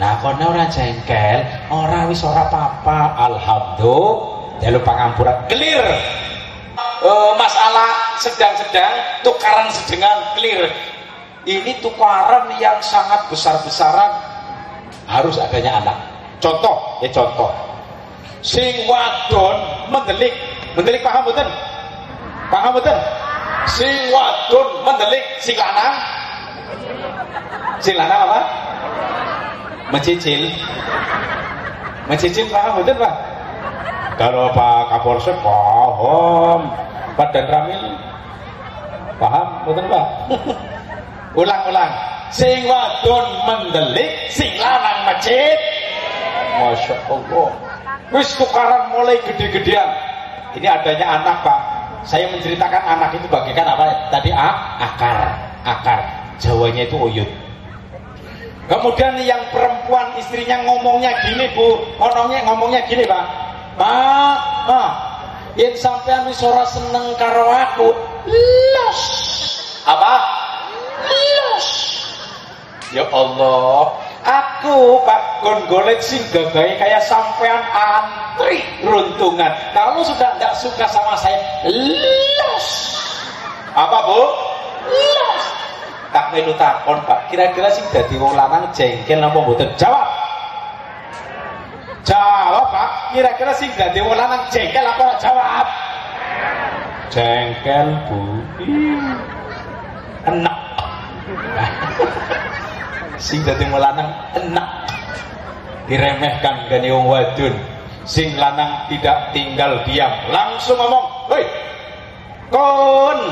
Nah kono ora jengkel, ora wis ora apa-apa. Alhamdulillah, jalur pangampuran clear. Masalah sedang-sedang, tukaran sedengan clear. Ini tukaran yang sangat besar-besaran, harus adanya anak. Contoh, contoh. Sing wadon mendelik paham mboten? Paham mboten? Sing wadon mendelik sing lanang. Sing lanang apa? Mencicil paham betul Pak? Kalau Pak Kapolsek paham, Pak Dan Ramil paham betul Pak? Ulang-ulang. Sing wadon mendelik, sing lanang mencit. Masya Allah. Wis tukaran mulai gede-gedean. Ini adanya anak Pak. Saya menceritakan anak itu bagaikan apa? Tadi akar. Jawanya itu uyut. Kemudian yang perempuan istrinya ngomongnya gini Bu, ngomongnya gini Pak. Pak, yang sampean wis ora seneng karo aku, los. Apa? Los. Ya Allah, aku Pak golek sing gagahe kayak sampean antri runtungan. Kalau sudah tidak suka sama saya, los. Apa Bu? Los. Tak melu takon Pak, kira-kira sing dadi wong lanang jengkel napa mboten? Jawab Pak, kira-kira sing dadi wong lanang jengkel apa ora? Jawab. Jengkel Bu. Enak. Sing dadi wong lanang enak diremehkan gane wong wadon. Sing lanang tidak tinggal diam, langsung ngomong, "Hei, kon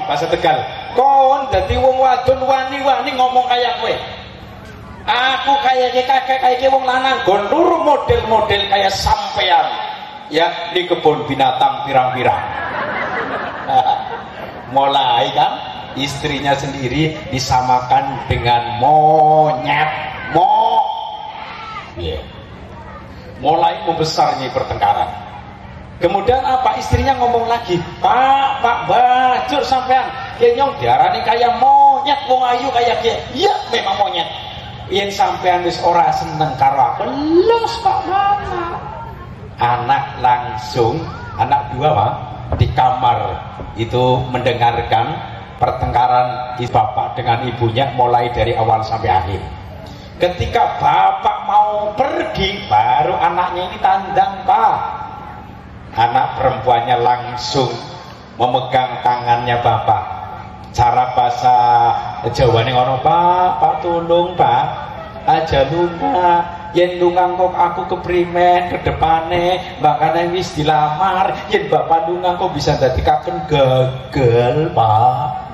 bahasa Tegal. Kon dadi wong wadon wani-wani ngomong kayak kowe. Aku kayak wong lanang gon luru model-model kayak sampean. Ya di kebun binatang pirang-pirang." Mulai kan istrinya sendiri disamakan dengan monyet. Mulai membesarnya pertengkaran. Kemudian apa? Istrinya ngomong lagi, Pak bajur sampean kenyong diarani kayak monyet, wong ayu kayak dia. Iya memang monyet. Yen sampean wis ora seneng karo aku, los Pak Mama. Anak langsung, anak dua Pak, di kamar itu mendengarkan pertengkaran bapak dengan ibunya mulai dari awal sampai akhir. Ketika bapak mau pergi, baru anaknya ini tandang Pak. Anak perempuannya langsung memegang tangannya bapak. Cara bahasa Jawane ngono, Pak tolong Pak, aja lunga. Yen lunga kok aku keprimen ke depane, makanya wis dilamar. Yen bapak lunga kok bisa dadi kaken gagal Pak.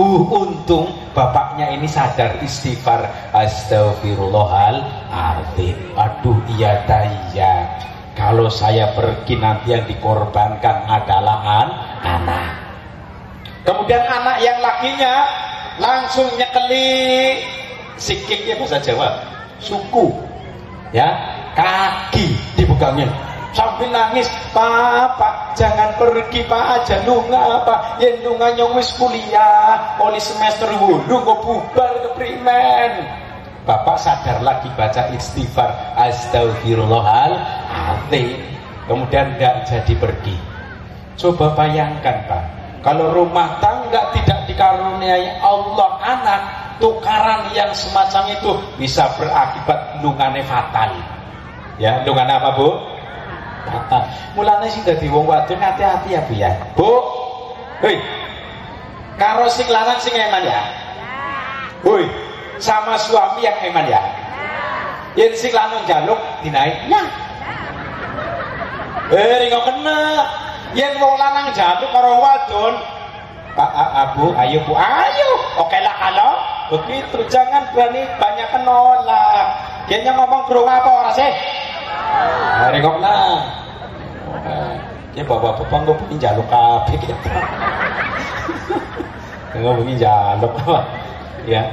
Untung bapaknya ini sadar, istighfar, astagfirullahaladzim. Aduh iya daya, kalau saya pergi nanti yang dikorbankan adalah anak. Kemudian anak yang lakinya langsung nyekeli sikiknya, bahasa Jawa suku ya, kaki dipegangin sambil nangis, Pak jangan pergi Pak, aja lunga Pak, yen lunga nyong wis kuliah oli semester 8 kok bubar ke primen. Bapak sadar lagi baca istighfar, astagfirullahaladzim. Kemudian tidak jadi pergi. Coba bayangkan Pak, kalau rumah tangga tidak dikaruniai Allah anak, tukaran yang semacam itu bisa berakibat lungane fatal. Ya, lungane apa Bu? Fatal. Mulane sing dadi wong wadon hati-hati ya Bu ya. Bu. Hei. Karo sing lanang sing eman ya. Hoi, sama suami yang eman ya. Yen sing lanang jaluk dinaik ya. Ringo kena. Yen wong lanang jaluk karo wadon, Pak Abu, ayo Bu, ayo. Oke lah kalau begitu, jangan berani banyak nolak. Dia ngomong kurung apa orang sih? Ringok lah. Ya bapak-bapak nggak pengen jaluk kabeh gitu. Nggak pengen jaluk apa? Ya.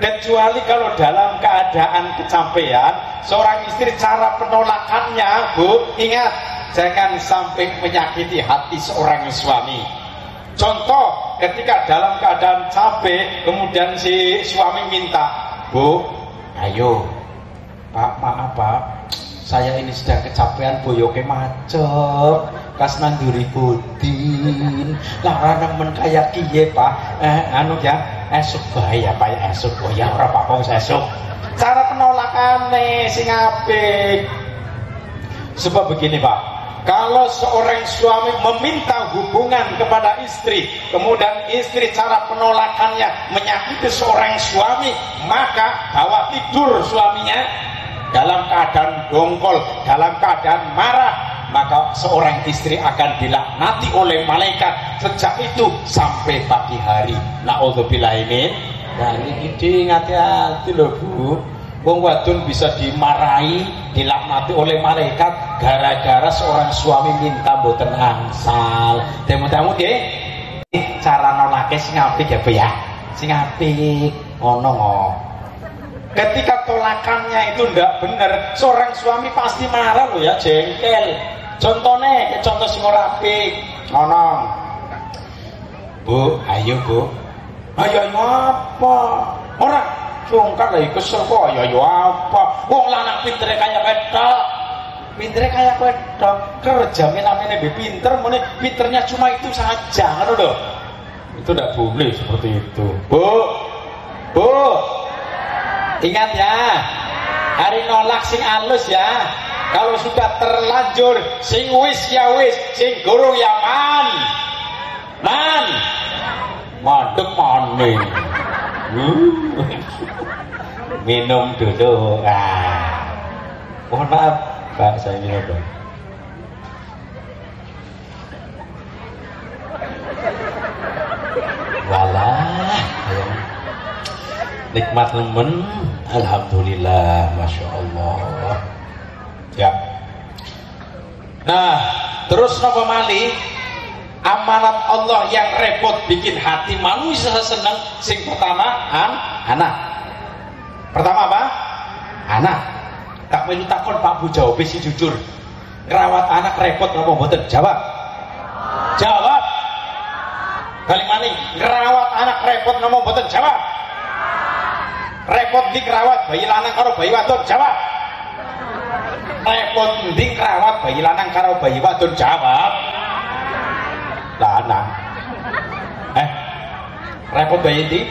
Kecuali kalau dalam keadaan kecapean, seorang istri cara penolakannya, Bu, ingat, jangan sampai menyakiti hati seorang suami. Contoh, ketika dalam keadaan capek, kemudian si suami minta, Bu, ayo Pak, maaf Pak, saya ini sedang kecapean boyoke macet kas nanduri budin lara nemen kayak kiye Pak. Anu ya esuk bae ya Pak, esuk. Oh ya ora apa-apa wis esuk. Cara penolakane sing apik. Sebab begini Pak, kalau seorang suami meminta hubungan kepada istri, kemudian istri cara penolakannya menyakiti seorang suami, maka bawa tidur suaminya dalam keadaan dongkol, dalam keadaan marah, maka seorang istri akan dilaknati oleh malaikat sejak itu sampai pagi hari. Na'udzubillah min. Nah ini hati-hati loh Bu. Wong wadon bisa dimarahi, dilaknati oleh malaikat gara-gara seorang suami minta mboten angsal. Temu-temu nggih. Cara nolake sing apik ya Bu ya. Sing apik ngono. Ketika tolakannya itu ndak benar, seorang suami pasti marah loh ya, jengkel. Contohnya, contoh sing ora apik. Ngono. Bu, ayo Bu. Ayo apa? Ora sungkan lagi kesel kok. Ayo apa? Wong lanang pintere kaya wedok. Pintere kaya wedok. Kerja namanya pinter, mene pinternya cuma itu saja, kan lho. Itu ndak boleh seperti itu. Bu. Bu. Ingat ya, hari nolak sing alus ya. Kalau sudah terlanjur, sing wis ya wis, sing gurung ya man. Mandek maning. Minum dulu. Mohon maaf, Pak, saya minum dulu. Walah, nikmat nemen. Alhamdulillah, Masya Allah ya. Nah terus napa malih amanat Allah yang repot bikin hati manusia seneng. Sing pertama anak. Pertama apa? Anak. Tak melu takon Pak Bu jawab sih jujur. Ngerawat anak repot napa mboten? Jawab. Kali maning ngerawat anak repot napa mboten? Jawab. Repot di kerawat bayi lanang karo bayi wadon? Jawab. Repot di kerawat bayi lanang karo bayi wadon? Jawab. Lanang. Repot bayi di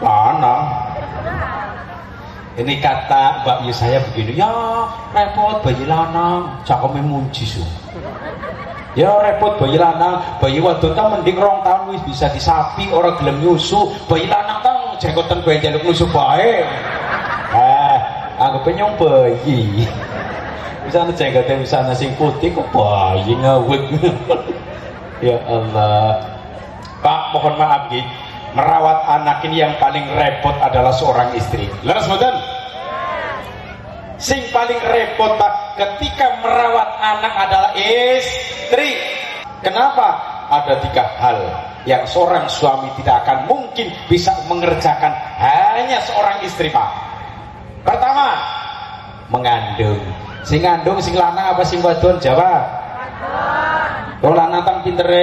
lanang. Ini kata Mbak Yu saya begini, ya repot bayi lanang cakeme munci su. Ya repot bayi lanang, bayi wadon kan mending 2 tahun wis bisa disapi, orang gelem nyusu. Bayi lanang kan jenggoten bayi jaluk nyusu bae. Anggap nyong bayi. Misalnya jenggotnya misalnya sing putih kok bayi ngawet. Ya Allah. Pak mohon maaf nggih, merawat anak ini yang paling repot adalah seorang istri. Leres mboten? Sing paling repot Pak ketika merawat anak adalah istri. Kenapa? Ada 3 hal yang seorang suami tidak akan mungkin bisa mengerjakan hanya seorang istri Pak. Pertama, mengandung. Sing ngandung sing lanang apa sing wadon? Jawab. Kalau lanang tang pintere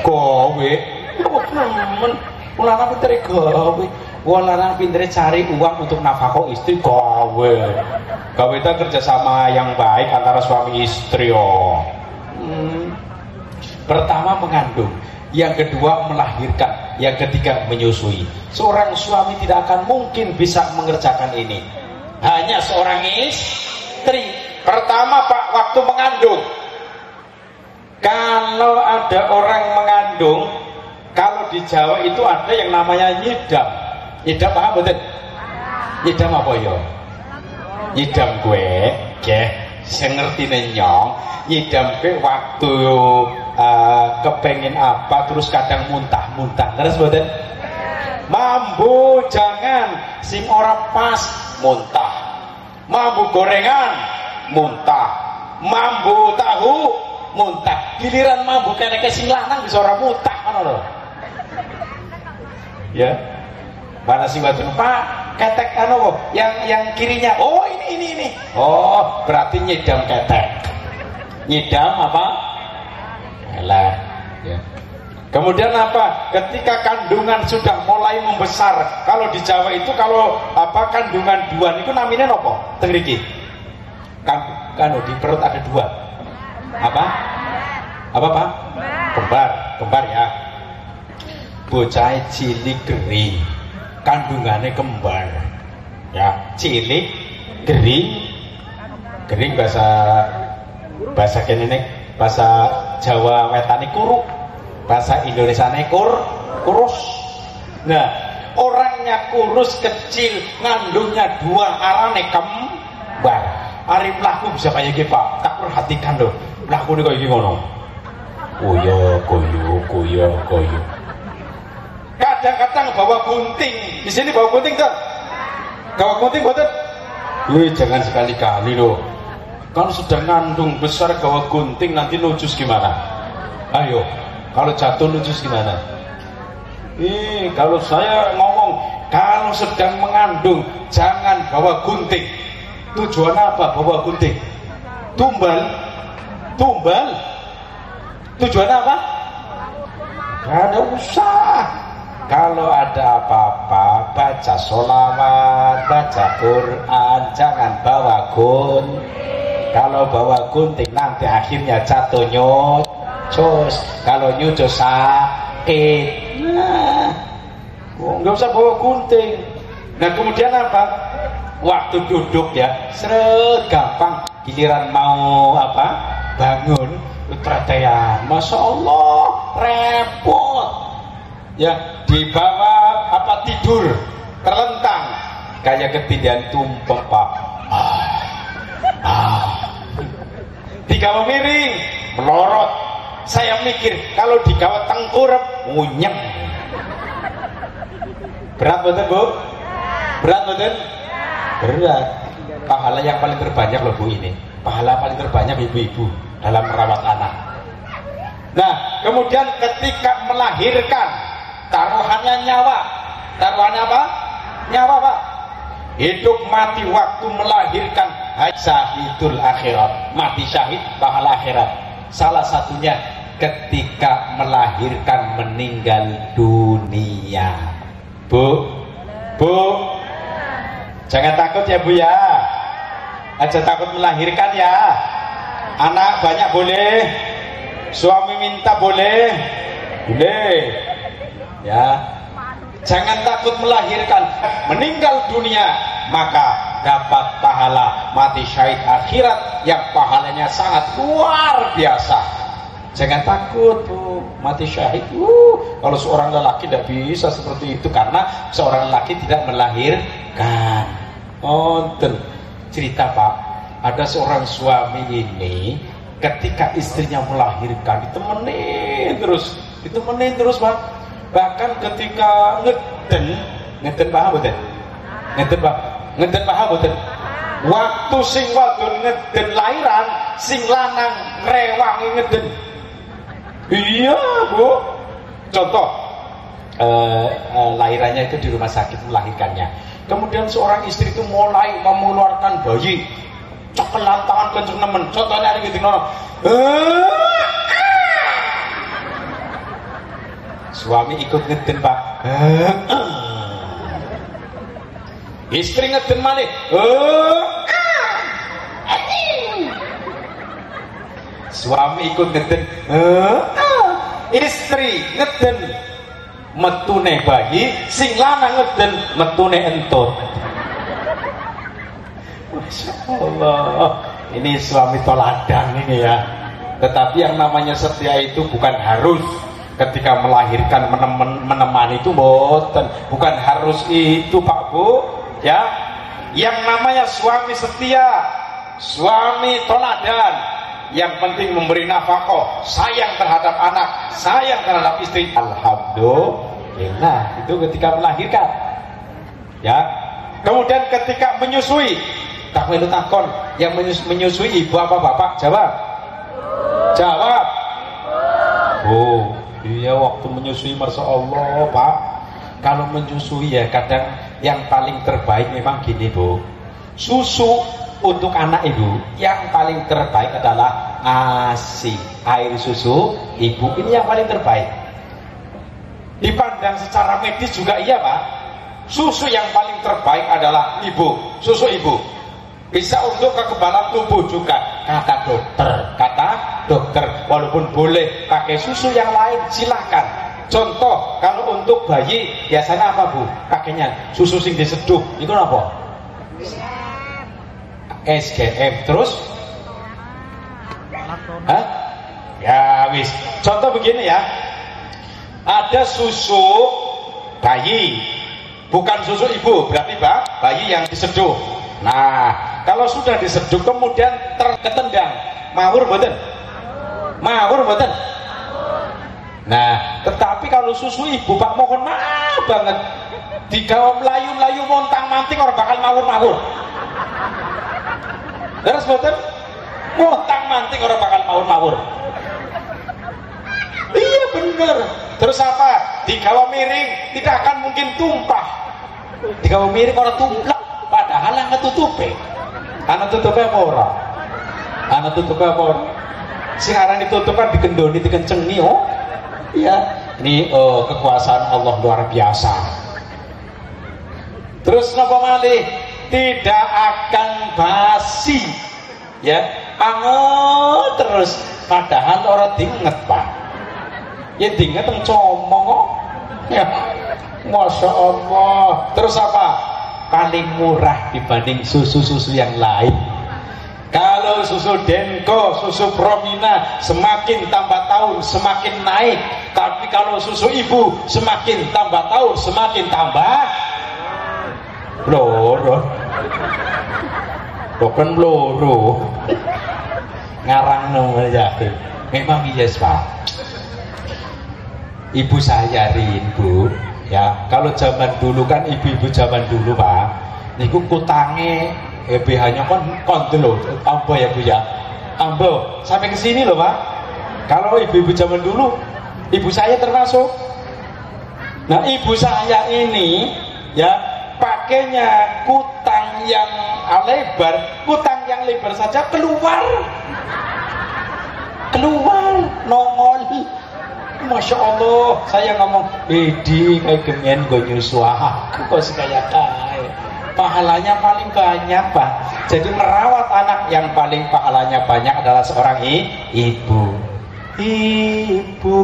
gawe. Nemen, lanang pintere gawe. Wong lanang pintere cari uang untuk nafkah istri gawe. Gawe itu kerjasama yang baik antara suami istri. Pertama mengandung, yang kedua melahirkan, yang ketiga menyusui. Seorang suami tidak akan mungkin bisa mengerjakan ini. Hanya seorang istri. Pertama Pak, waktu mengandung. Kalau ada orang mengandung, kalau di Jawa itu ada yang namanya nyidam. Nyidam paham betul? Nyidam apa ya? Nyidam gue, saya ngerti nyong. Nyidam gue waktu kepengen apa, terus kadang muntah-muntah. Terus betul? Mambu jangan, sing ora pas muntah. Mambu gorengan muntah. Mambu tahu muntah. Giliran mambu kene sing lanang bisa ora muntah kan lho. Ya. Mana sing wadon Pak, ketek anu yang kirinya. Oh ini. Oh, berarti nyidam ketek. Nyidam apa? Elah, ya. Kemudian apa? Ketika kandungan sudah mulai membesar. Kalau di Jawa itu kalau apa kandungan duan itu namanya apa? Tengriki. Kan di perut ada dua. Apa? Apa Pak? Kembar ya. Bocah cilik gering, kandungannya kembar. Ya, cilik gering bahasa kene bahasa Jawa wetane kuruk. Bahasa Indonesia kurus. Nah, orangnya kurus kecil, ngandungnya dua, arane kembar. Ari pelaku bisa kayak gitu Pak. Tak perhatikan loh. Pelaku ini kayak gini ngono. Koyo. Kadang-kadang bawa gunting. Di sini bawa gunting tuh. Bawa gunting boten? Jangan sekali-kali loh. Kalau sudah ngandung besar bawa gunting nanti nujus gimana? Ayo. Kalau jatuh nujus gimana? Kalau saya ngomong, kalau sedang mengandung jangan bawa gunting. Tujuan apa bawa gunting? Tumbal. Tujuan apa? Gak ada usah. Kalau ada apa-apa, baca sholawat, baca Quran, jangan bawa gunting. Kalau bawa gunting nanti akhirnya jatuh nyucus. Kalau nyucus sakit. Nah, nggak usah bawa gunting. Nah kemudian apa? Waktu duduk ya, seret gampang. Giliran mau apa? Bangun, tretean. Masya Allah, repot. Ya, di bawah apa tidur, terlentang, kayak ketindihan tumpeng Pak. Digawa miring, melorot. Saya mikir kalau digawa tengkurap, ngunyem. Berat betul Bu? Berat betul? Berat. Pahala yang paling terbanyak loh Bu ini. Pahala paling terbanyak ibu-ibu dalam merawat anak. Nah, kemudian ketika melahirkan, taruhannya nyawa. Taruhannya apa? Nyawa Pak. Hidup mati waktu melahirkan, syahidul akhirat. Mati syahid, pahala akhirat. Salah satunya ketika melahirkan, meninggal dunia. Bu, jangan takut ya Bu ya. Aja takut melahirkan ya. Anak banyak boleh, suami minta boleh. Ya, jangan takut melahirkan. Meninggal dunia maka dapat pahala mati syahid akhirat yang pahalanya sangat luar biasa. Jangan takut Bu, mati syahid. Kalau seorang lelaki tidak bisa seperti itu karena seorang lelaki tidak melahirkan. Cerita Pak, ada seorang suami ini ketika istrinya melahirkan ditemenin terus Pak. Bahkan ketika ngeden paham betul? Ngeden paham betul? Waktu sing wadon ngeden lahiran, sing lanang rewangi ngeden. Iya Bu. Contoh lahirannya itu di rumah sakit melahirkannya. Kemudian seorang istri itu mulai mengeluarkan bayi, cekelan tangan kenceng nemen. Contohnya ada gitu suami ikut ngeden Pak. Istri ngeden malih. Suami ikut ngeden. Istri ngeden. Metune bayi, sing lanang ngeden metune entut. Masya Allah, ini suami toladan ini ya. Tetapi yang namanya setia itu bukan harus ketika melahirkan menemani itu bukan harus itu Pak Bu ya. Yang namanya suami setia, suami toladan, yang penting memberi nafkah, sayang terhadap anak, sayang terhadap istri. Alhamdulillah, itu ketika melahirkan ya. Kemudian ketika menyusui, tak melu takon, yang menyusui ibu apa bapak? Jawab. Iya, waktu menyusui Masya Allah Pak. Kalau menyusui ya kadang yang paling terbaik memang gini Bu. Susu untuk anak ibu yang paling terbaik adalah ASI, air susu ibu, ini yang paling terbaik. Dipandang secara medis juga iya Pak. Susu yang paling terbaik adalah ibu, susu ibu. Bisa untuk kekebalan tubuh juga, kata dokter. Walaupun boleh pakai susu yang lain silahkan. Contoh kalau untuk bayi biasanya apa Bu? Pakainya susu sing diseduh. Itu apa? SGM. Terus? Hah? Ya wis. Contoh begini ya. Ada susu bayi, bukan susu ibu, berarti bayi yang diseduh. Nah, kalau sudah diseduh kemudian terketendang, mawur mboten? Mawur mboten? Nah, tetapi kalau susu ibu Pak, mohon maaf banget, digawa melayu-melayu montang-manting orang bakal mawur-mawur. Terus mboten? Montang-manting orang bakal mawur-mawur. Iya bener. Terus apa? Digawa miring tidak akan mungkin tumpah. Digawa miring orang tumplak, padahal yang ngetutupi. Anak tutupnya apa orang? Anak tutupnya apa orang? Sekarang ditutup kan digendoni, dikencengi. Oh iya, ini kekuasaan Allah luar biasa. Terus napa malih? Tidak akan basi, ya, anget terus. Padahal orang diinget Pak. Ya diinget ngomong kok. Ya, Masya Allah. Terus apa? Paling murah dibanding susu-susu yang lain. Kalau susu Denko, susu Promina semakin tambah tahun semakin naik. Tapi kalau susu ibu semakin tambah tahun semakin tambah bloro. Bukan bloro. Ngarang nomor aja. Memang iya Pak. Ibu saya Rin Bu, ya kalau zaman dulu kan ibu-ibu zaman dulu Pak, niku kutange BH-nya kon dulu, ambo ya Bu ya, ambo sampai ke sini loh Pak. Kalau ibu-ibu zaman dulu, ibu saya termasuk. Nah ibu saya ini ya pakainya kutang yang lebar saja keluar nongol. Masya Allah, saya ngomong, Edi kayak gengen gue nyusu aku kok sekaya kaya. Pahalanya paling banyak Pak. Jadi merawat anak yang paling pahalanya banyak adalah seorang ibu. Ibu,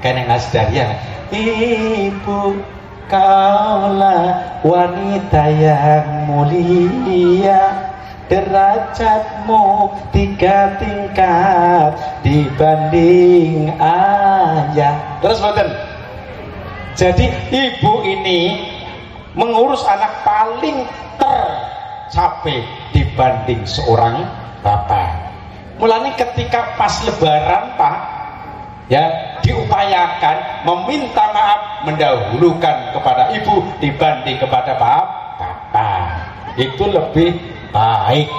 kena ngasdar ya. Ibu, kaulah wanita yang mulia. Derajatmu 3 tingkat dibanding ayah. Terus boten. Jadi ibu ini mengurus anak paling tercapek dibanding seorang bapak. Mulanya ketika pas lebaran Pak, ya diupayakan meminta maaf mendahulukan kepada ibu dibanding kepada bapak. Itu lebih baik.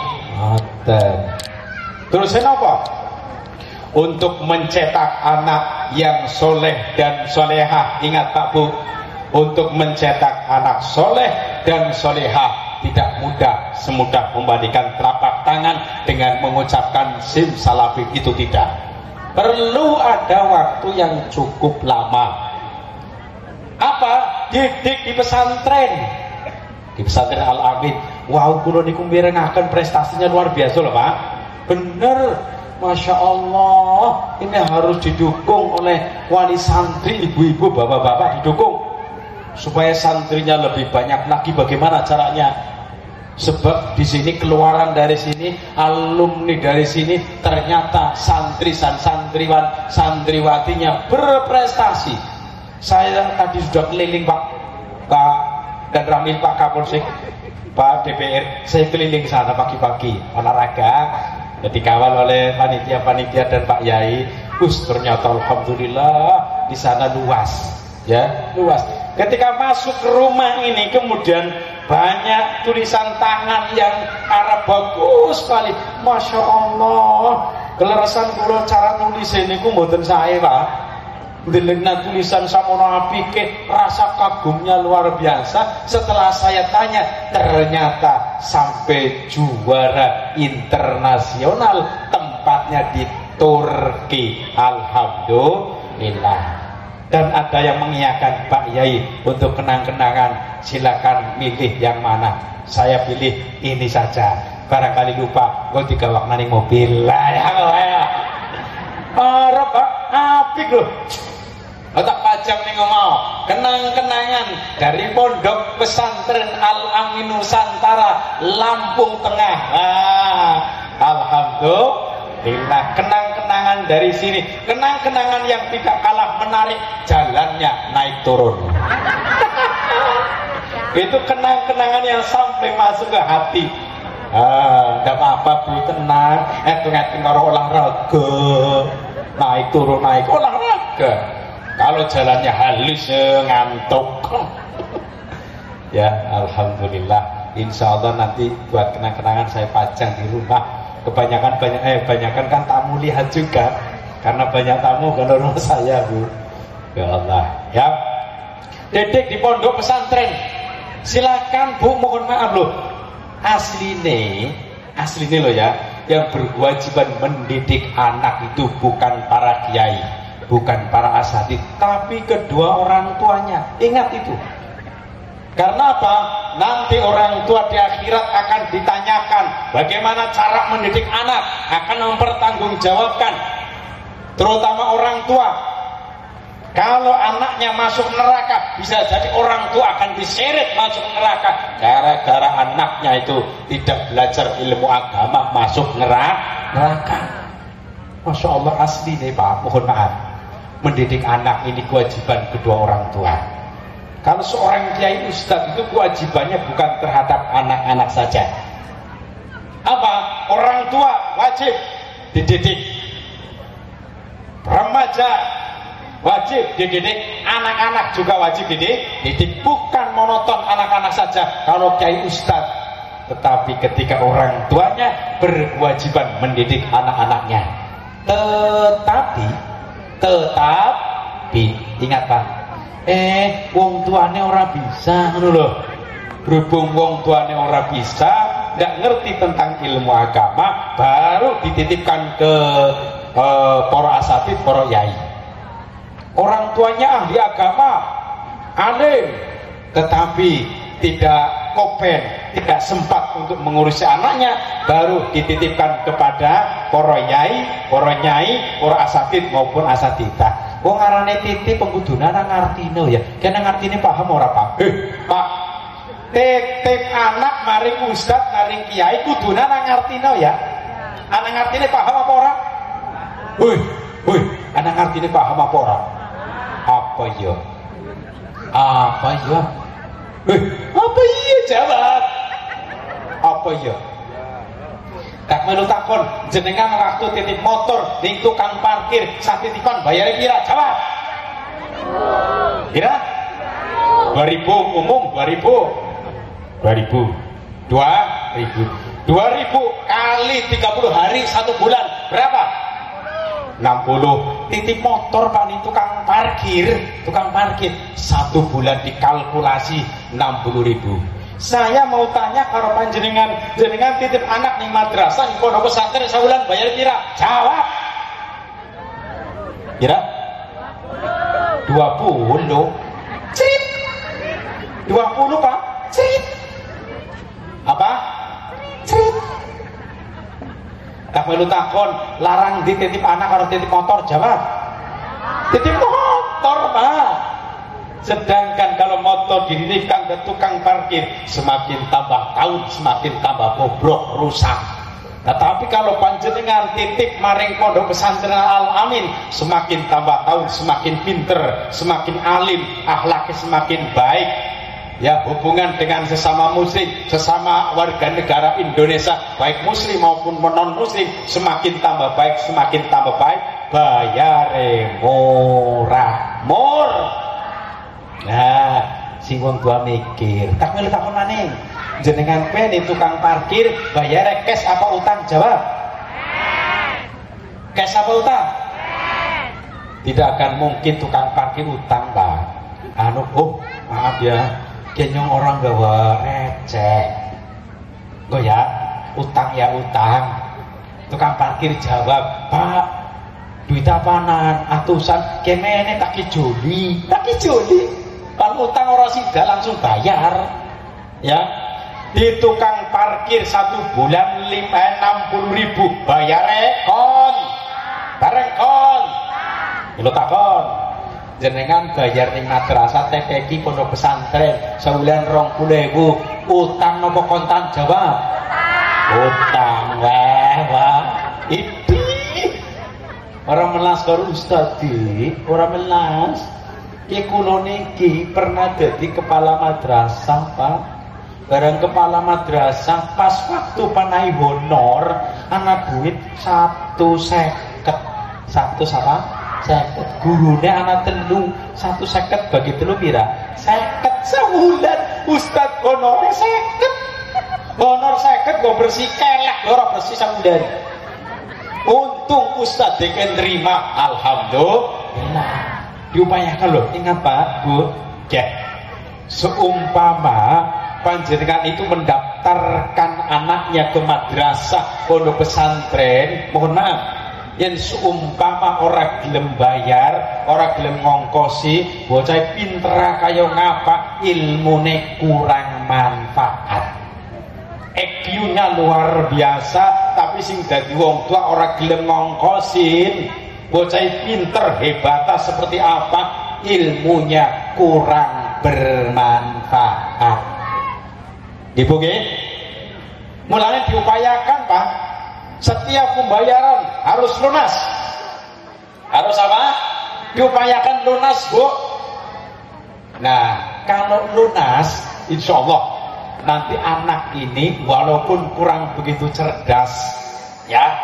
Terus kenapa? Untuk mencetak anak yang soleh dan solehah. Ingat Pak Bu, untuk mencetak anak soleh dan solehah tidak mudah semudah membalikan telapak tangan dengan mengucapkan simsalabim, itu tidak. Perlu ada waktu yang cukup lama. Apa? Didik di pesantren. Di pesantren Al-Amin. Wow, kulo niku mirengaken prestasinya luar biasa loh Pak. Bener, Masya Allah. Ini harus didukung oleh wali santri, ibu-ibu, bapak-bapak didukung supaya santrinya lebih banyak lagi. Bagaimana caranya? Sebab di sini keluaran dari sini, alumni dari sini, ternyata santri dan santriwatinya berprestasi. Saya tadi sudah keliling Pak dan Ramil, Pak Kapolsek, Pak DPR, saya keliling sana pagi-pagi olahraga, dikawal oleh panitia-panitia dan Pak Yai. Ternyata alhamdulillah di sana luas, ya luas. Ketika masuk ke rumah ini kemudian banyak tulisan tangan yang Arab bagus sekali, Masya Allah. Keleresan kula cara nulis ini ku mboten sae Pak. Delengna tulisan samono apike, rasa kagumnya luar biasa. Setelah saya tanya, ternyata sampai juara internasional, tempatnya di Turki. Alhamdulillah. Dan ada yang mengiyakan, Pak Yai, untuk kenang-kenangan silakan milih yang mana. Saya pilih ini saja. Barangkali lupa, gue digawak nang mobil lah ya. Arep apik lho. Tak pajang ning ngomong kenang-kenangan dari Pondok Pesantren Al Amin Nusantara Lampung Tengah. Alhamdulillah, kenang-kenangan dari sini, kenang-kenangan yang tidak kalah menarik, jalannya naik turun. Itu kenang-kenangan yang sampai masuk ke hati. Enggak apa-apa Bu, tenang. Ngetung-ngetung karo olahraga, naik turun naik olahraga. Kalau jalannya halus ngantuk. Ya alhamdulillah, insya Allah nanti buat kenang-kenangan saya pajang di rumah. Kebanyakan kan tamu lihat juga, karena banyak tamu kalau rumah saya Bu. Ya Allah ya. Dedek di pondok pesantren, silakan Bu, mohon maaf loh, asline loh ya, yang berkewajiban mendidik anak itu bukan para kiai, bukan para asatidz, tapi kedua orang tuanya. Ingat itu. Karena apa? Nanti orang tua di akhirat akan ditanyakan bagaimana cara mendidik anak, akan mempertanggungjawabkan, terutama orang tua. Kalau anaknya masuk neraka, bisa jadi orang tua akan diseret masuk neraka gara-gara anaknya itu tidak belajar ilmu agama, masuk neraka. Masya Allah, asli nih Pak, mohon maaf, mendidik anak ini kewajiban kedua orang tua. Kalau seorang kiai ustadz itu kewajibannya bukan terhadap anak-anak saja. Apa? Orang tua wajib dididik, remaja wajib dididik, anak-anak juga wajib dididik. Bukan monoton anak-anak saja kalau kiai ustadz, tetapi ketika orang tuanya berkewajiban mendidik anak-anaknya. Tetapi ingat Pak, wong tuane ora bisa ngono lho. Berhubung wong tuane ora bisa, ndak ngerti tentang ilmu agama, baru dititipkan ke para asatidz, para yai. Orang tuanya ahli agama, alim, tetapi tidak kopen, tidak sempat untuk mengurusi anaknya, baru dititipkan kepada para yai, para nyai, para asatidz maupun asatidzah. Wong arane titip pengkuduna nang ngartine ya. Kene ngartine paham ora, Pak? Pak, titip anak maring ustaz, maring kiai kuduna nang ngartine ya. Anak ngartine paham apa ora? Anak ngartine paham apa ora? Apa ya? Apa ya? Apa iya jawab? Apa ya? Tak melu takon, jenengan waktu titip motor ning tukang parkir satitipon bayar pira? Jawab. Kira? 2000 umum 2000 kali 30 hari 1 bulan berapa? 60. Titip motor Pak ning tukang parkir 1 bulan dikalkulasi 60.000. Saya mau tanya kalau panjenengan titip anak ning madrasah ning pondok pesantren sabulan bayar pira? Jawab. Kira? 20. Crit. 20 Pak. Crit. Apa? Crit. Tak perlu takon, larang dititip anak kalau titip motor. Jawab. Titip motor Pak. Sedangkan kalau motor dititipkan ke tukang parkir, semakin tambah tahun semakin tambah bobrok, rusak. Tetapi kalau panjenengan titip maring pondok pesantren Al Amin, semakin tambah tahun semakin pinter, semakin alim, akhlaknya semakin baik. Ya, hubungan dengan sesama muslim, sesama warga negara Indonesia, baik muslim maupun non muslim, semakin tambah baik, bayare murah. Nah, sing wong tua mikir, tak melu takon maning. Jenengan kowe ning tukang parkir bayar cash apa utang? Jawab. Cash apa utang? Tidak akan mungkin tukang parkir utang, Pak. Maaf ya, kenyong orang gawa receh. Go ya, utang ya utang. Tukang parkir jawab, Pak, duit apanan atusan kemene tak kijoli kan utang orang sida langsung bayar ya. Di tukang parkir 1 bulan 60.000 bayar kon bareng kon lo takon jenengan bayar ning madrasah TPQ pondok pesantren sebulan 20.000 utang nopo kontan? Jawab utang. Wah itu orang melas karo ustaz orang melas ki kula niki pernah jadi kepala madrasah Pak. Barang kepala madrasah pas waktu panai honor anak duit 150 gurune anak telu 150 bagi telu pira 50 sebulan ustaz honor 50 honor 50 gue bersih kelak ora bersih sebulan. Untung ustaz deken terima alhamdulillah. Diupayakan loh, ingat Pak Bu ya, seumpama panjenengan itu mendaftarkan anaknya ke madrasah pondok pesantren, mohon maaf yang seumpama orang gelem bayar, orang gelem ngongkosi bocah pinter kaya ngapa ilmune kurang manfaat. EQ-nya luar biasa tapi sing dadi wong tua orang gelem ngongkosin bocah pinter hebatah seperti apa ilmunya kurang bermanfaat. Ibu nggih, mulanya diupayakan Pak. Setiap pembayaran harus lunas. Harus apa? Diupayakan lunas Bu. Nah, kalau lunas, insya Allah nanti anak ini walaupun kurang begitu cerdas, ya,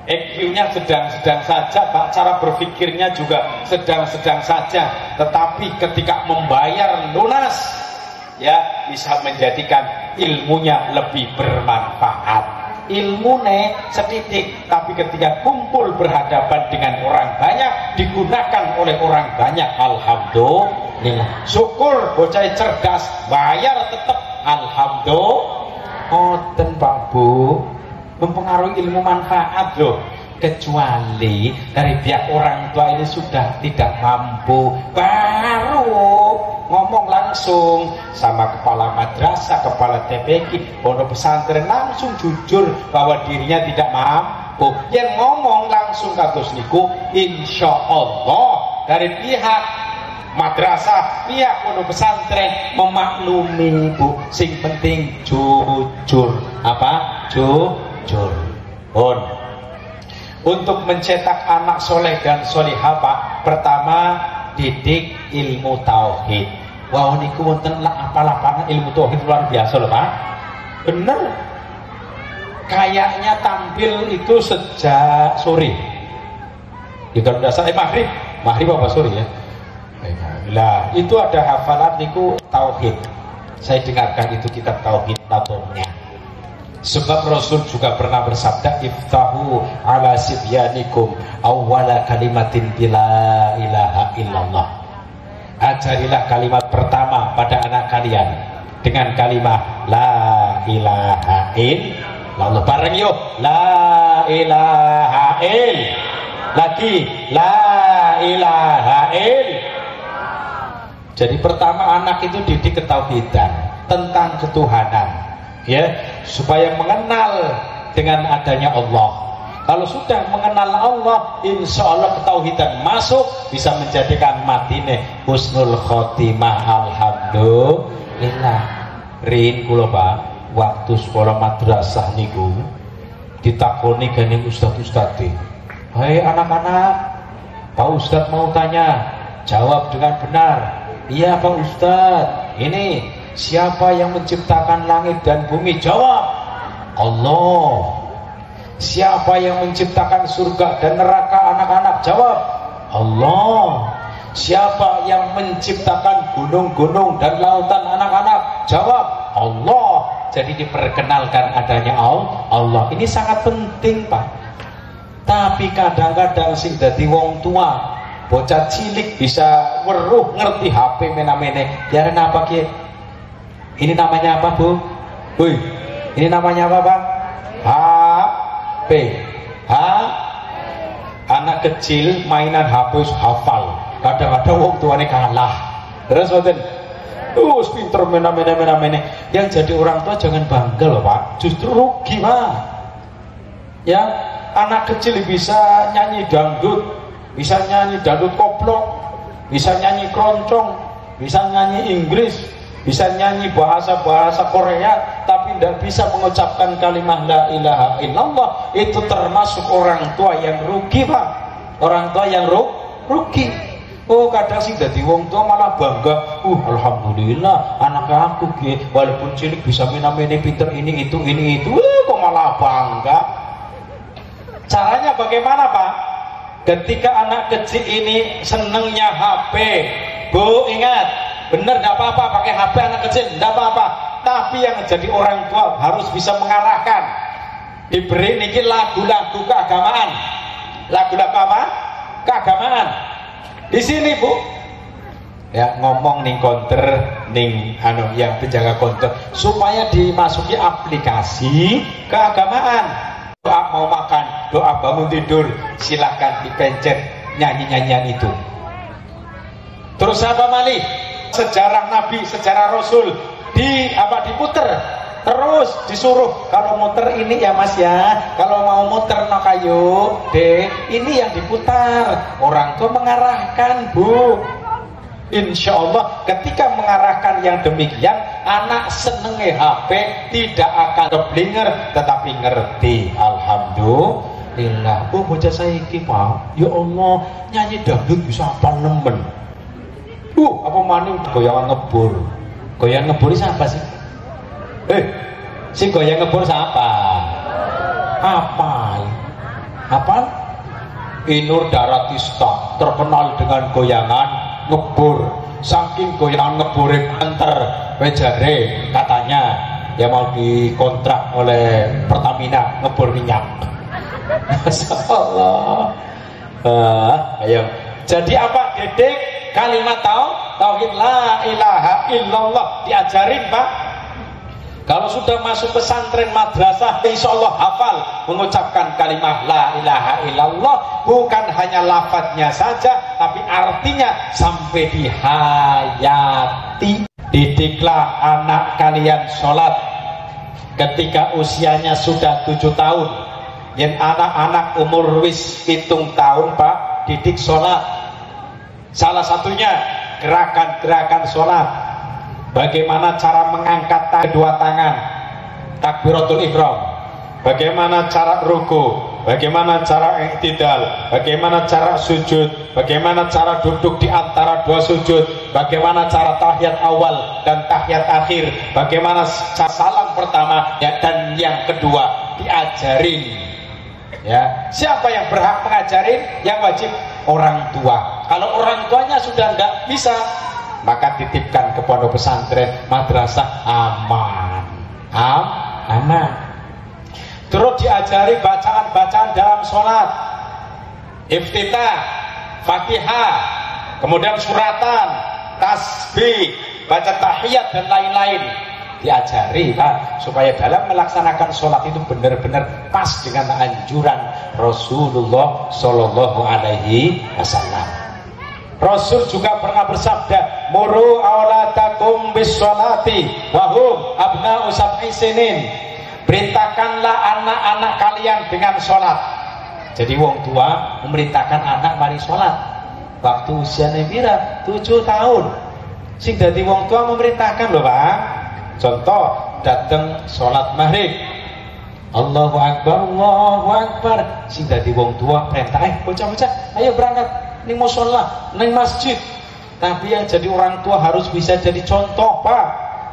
EQ-nya sedang-sedang saja Pak, cara berpikirnya juga sedang-sedang saja, tetapi ketika membayar lunas, ya bisa menjadikan ilmunya lebih bermanfaat. Ilmune setitik tapi ketika kumpul berhadapan dengan orang banyak digunakan oleh orang banyak alhamdulillah. Syukur bocah cerdas bayar tetap alhamdulillah. Ngoten Pak Bu, mempengaruhi ilmu manfaat loh. Kecuali dari pihak orang tua ini sudah tidak mampu, baru ngomong langsung sama kepala madrasah, kepala TPQ, pondok pesantren, langsung jujur bahwa dirinya tidak mampu. Yang ngomong langsung kados niku insya Allah dari pihak madrasah, pihak pondok pesantren memaklumi Bu. Sing penting jujur. Apa? Jujur. Untuk mencetak anak soleh dan solihah Pak, pertama didik ilmu tauhid. Wah niku wonten apa-apanya ilmu tauhid luar biasa loh Pak. Bener. Kayaknya tampil itu sejak sore. Itu udah saya maghrib apa sore ya? Lah itu ada hafalan niku tauhid. Saya dengarkan itu kitab tauhid natomnya. Sebab Rasul juga pernah bersabda iftahu ala sibyanikum awwala kalimatin bila ilaha illallah. Ajarilah kalimat pertama pada anak kalian dengan kalimat la ilaha illallah. Bareng yuk la ilaha illallah. Lagi la ilaha illallah. Jadi pertama anak itu didik ketauhidan tentang ketuhanan, ya, supaya mengenal dengan adanya Allah. Kalau sudah mengenal Allah, insya Allah ketauhidan masuk, bisa menjadikan matine husnul khotimah. Alhamdulillah. Rin kula Pak, waktu sekolah madrasah niku ditakoni gane ustaz-ustaz. Hai anak-anak, Pak Ustadz mau tanya, jawab dengan benar. Iya Pak Ustadz, ini siapa yang menciptakan langit dan bumi? Jawab Allah. Siapa yang menciptakan surga dan neraka anak-anak? Jawab Allah. Siapa yang menciptakan gunung-gunung dan lautan anak-anak? Jawab Allah. Jadi diperkenalkan adanya Allah. Ini sangat penting Pak. Tapi kadang-kadang sing dadi wong tua, bocah cilik bisa weruh ngerti HP mena-mene. Ya kenapa Ki? Ini namanya apa Bu? Woi, ini namanya apa Pak? HP. Anak anak kecil mainan HP hafal, kadang-kadang wong tuane kalah. Terus wonten pinter mena. Yang jadi orang tua jangan bangga loh Pak, justru rugi Pak. Ya, anak kecil bisa nyanyi dangdut, bisa nyanyi dangdut koplo, bisa nyanyi keroncong, bisa nyanyi Inggris, bisa nyanyi bahasa-bahasa Korea, tapi tidak bisa mengucapkan kalimat la ilaha illallah. Itu termasuk orang tua yang rugi Pak. Orang tua yang rugi. Oh, kadang sih dari wong tua malah bangga. Alhamdulillah anak aku walaupun cilik bisa mena-mene pinter ini itu. Kok malah bangga. Caranya bagaimana Pak? Ketika anak kecil ini senengnya HP, Bu, ingat, bener gak apa-apa pakai HP anak kecil, gak apa-apa. Tapi yang jadi orang tua harus bisa mengarahkan. Diberi niki lagu-lagu keagamaan. Lagu-lagu apa? Keagamaan. Di sini Bu, ya ngomong ning counter, ning yang penjaga counter supaya dimasuki aplikasi keagamaan. Doa mau makan, doa bangun tidur, silahkan dipencet nyanyi-nyanyian itu. Terus apa malih? Sejarah Nabi, sejarah Rasul diputer. Terus disuruh kalau muter ini ya Mas ya, kalau mau muter no kayu deh, ini yang diputar. Orang tua mengarahkan Bu. Insya Allah ketika mengarahkan yang demikian, anak senenge HP tidak akan keblinger tetapi ngerti. Alhamdulillah. Oh bocah saiki Pak, ya Allah nyanyi dangdut bisa apa nemen. Apa maning goyangan ngebur. Goyangan ngebur siapa sih? Si goyang ngebur siapa? Apa? Inur Daratista terkenal dengan goyangan ngebur. Saking goyangan ngeburin antar wejare katanya ya mau dikontrak oleh Pertamina ngebur minyak. Masyaallah. Ayo. Jadi apa Dedek? Kalimat tauhid la ilaha illallah diajarin Pak. Kalau sudah masuk pesantren madrasah, insya Allah hafal mengucapkan kalimat la ilaha illallah. Bukan hanya lafadznya saja, tapi artinya sampai dihayati. Didiklah anak kalian sholat ketika usianya sudah 7 tahun. Yang anak-anak umur wis 7 tahun Pak, didik sholat. Salah satunya gerakan-gerakan sholat. Bagaimana cara mengangkat kedua tangan, takbiratul ihram, bagaimana cara ruku, bagaimana cara i'tidal, bagaimana cara sujud, bagaimana cara duduk di antara dua sujud, bagaimana cara tahiyat awal dan tahiyat akhir, bagaimana salam pertama dan yang kedua diajarin. Ya, siapa yang berhak mengajarin? Yang wajib orang tua. Kalau orang tuanya sudah tidak bisa, maka titipkan ke pondok pesantren madrasah aman. Terus diajari bacaan-bacaan dalam sholat, iftitah, fatihah, kemudian suratan, tasbih, baca tahiyat dan lain-lain. Diajari Pak, supaya dalam melaksanakan sholat itu benar-benar pas dengan anjuran Rasulullah Shallallahu Alaihi Wasallam. Rasul juga pernah bersabda, muru auladakum bis sholati wahum abna'u sab'i sinin. Perintahkanlah anak-anak kalian dengan sholat. Jadi wong tua memerintahkan anak mari sholat waktu usianya pira 7 tahun. Sing dadi wong tua memerintahkan loh Pak. Contoh datang sholat maghrib, Allahu Akbar, sing dadi wong tua perintah, bocah-bocah ayo berangkat ning mushola, ning masjid. Tapi yang jadi orang tua harus bisa jadi contoh Pak.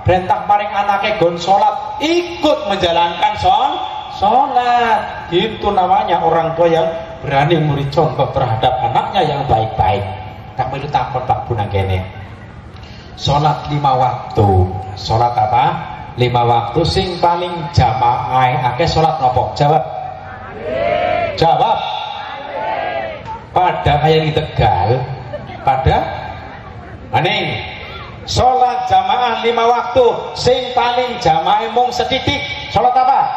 Perintah maring anaknya gon sholat, ikut menjalankan sholat. Itu namanya orang tua yang berani memberi contoh terhadap anaknya yang baik-baik. Kamu itu takut Pak Bunang kene. Sholat 5 waktu. Sholat apa? 5 waktu sing paling jamaah akeh sholat nopo? Jawab. Pada kayak di Tegal, pada maning sholat jamaah 5 waktu sing paling jamaah mung setitik. Sholat apa?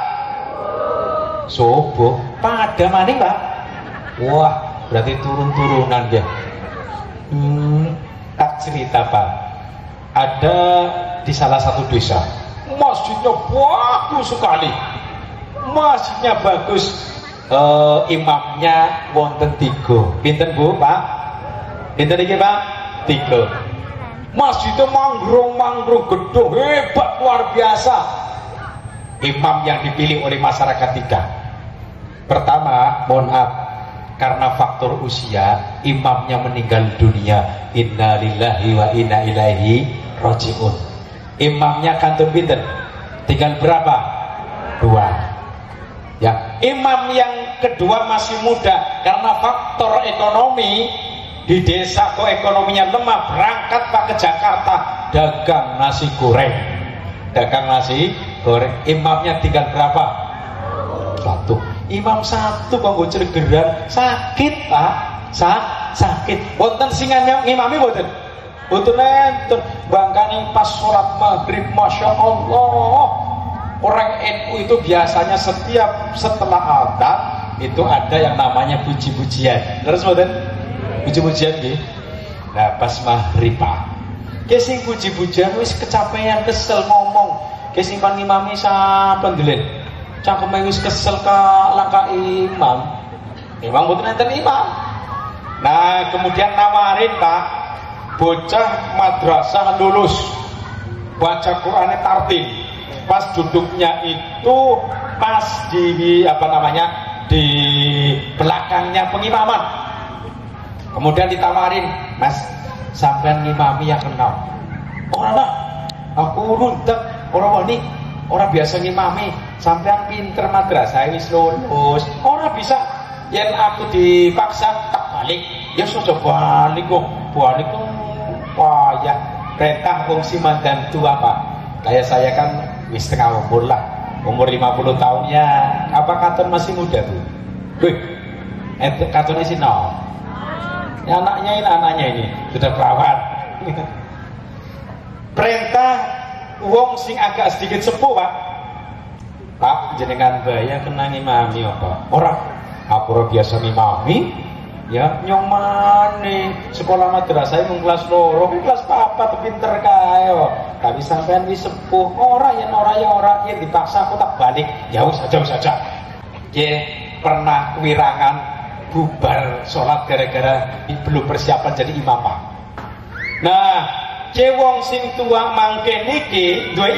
Subuh. Pada maning Pak. Wah, berarti turun-turunan ya. Tak cerita Pak, ada di salah satu desa masjidnya bagus sekali, masjidnya bagus, imamnya wonten 3. Pinten Bu Pak? Pinten iki Pak? 3. Masjidnya mangrung gedung hebat luar biasa. Imam yang dipilih oleh masyarakat 3. Pertama, mohon maaf, karena faktor usia, imamnya meninggal dunia. Inna lillahi wa inna ilaihi raji'un. Imamnya kantun pinten? Tinggal berapa? 2. Ya, imam yang kedua masih muda, karena faktor ekonomi di desa kok ekonominya lemah, berangkat Pak ke Jakarta dagang nasi goreng. Imamnya tinggal berapa? 1. Imam 1 kok cergeran, sakit Pak, sakit. Wonten sing ngimami mboten? Mboten enten. Bangkane pas sholat maghrib, masya Allah. Orang NU itu biasanya setelah adzan itu ada yang namanya puji-pujian. Terus mboten? Puji-pujian nggih. Nah, pas maghrib Pak, ki sing puji-pujian wis kecapean, kesel ngomong. Ki sing pan ngimami saben delik. Cangkeme wis kesel ka langkah imam. Imam mboten enten imam. Nah, kemudian nawarin Pak, bocah madrasah lulus, baca Qur'ane tartil. Pas duduknya itu pas di di belakangnya pengimaman. Kemudian ditawarin, Mas, sampean ngimami ya kenal. Ora lah, aku runtek, ora wani, ora biasa ngimami. Sampean pinter madrasah wis lulus, ora bisa. Yen aku dipaksa tak balik, ya sudah balik kok. Balik kok payah. Perintah wong simandan tua Pak. Kayak saya kan wis setengah umur lah, umur 50 tahun ya. Apa katon masih muda tuh? Wih, katonnya sih no. Ya, anaknya ini sudah perawan. Perintah wong sing agak sedikit sepuh Pak. Pak, jenengan baya kena ngimami apa? Ora, aku ora biasa ngimami. Ya, nyong maneh sekolah madrasah mung kelas 2, kelas 4 pinter kae. Tapi sampean wis sepuh, ora yen dipaksa aku tak balik. Ya wis aja. Ye pernah wirangan bubar sholat gara-gara belum persiapan jadi imam Pak. Nah, wong sing tua mangke niki duwe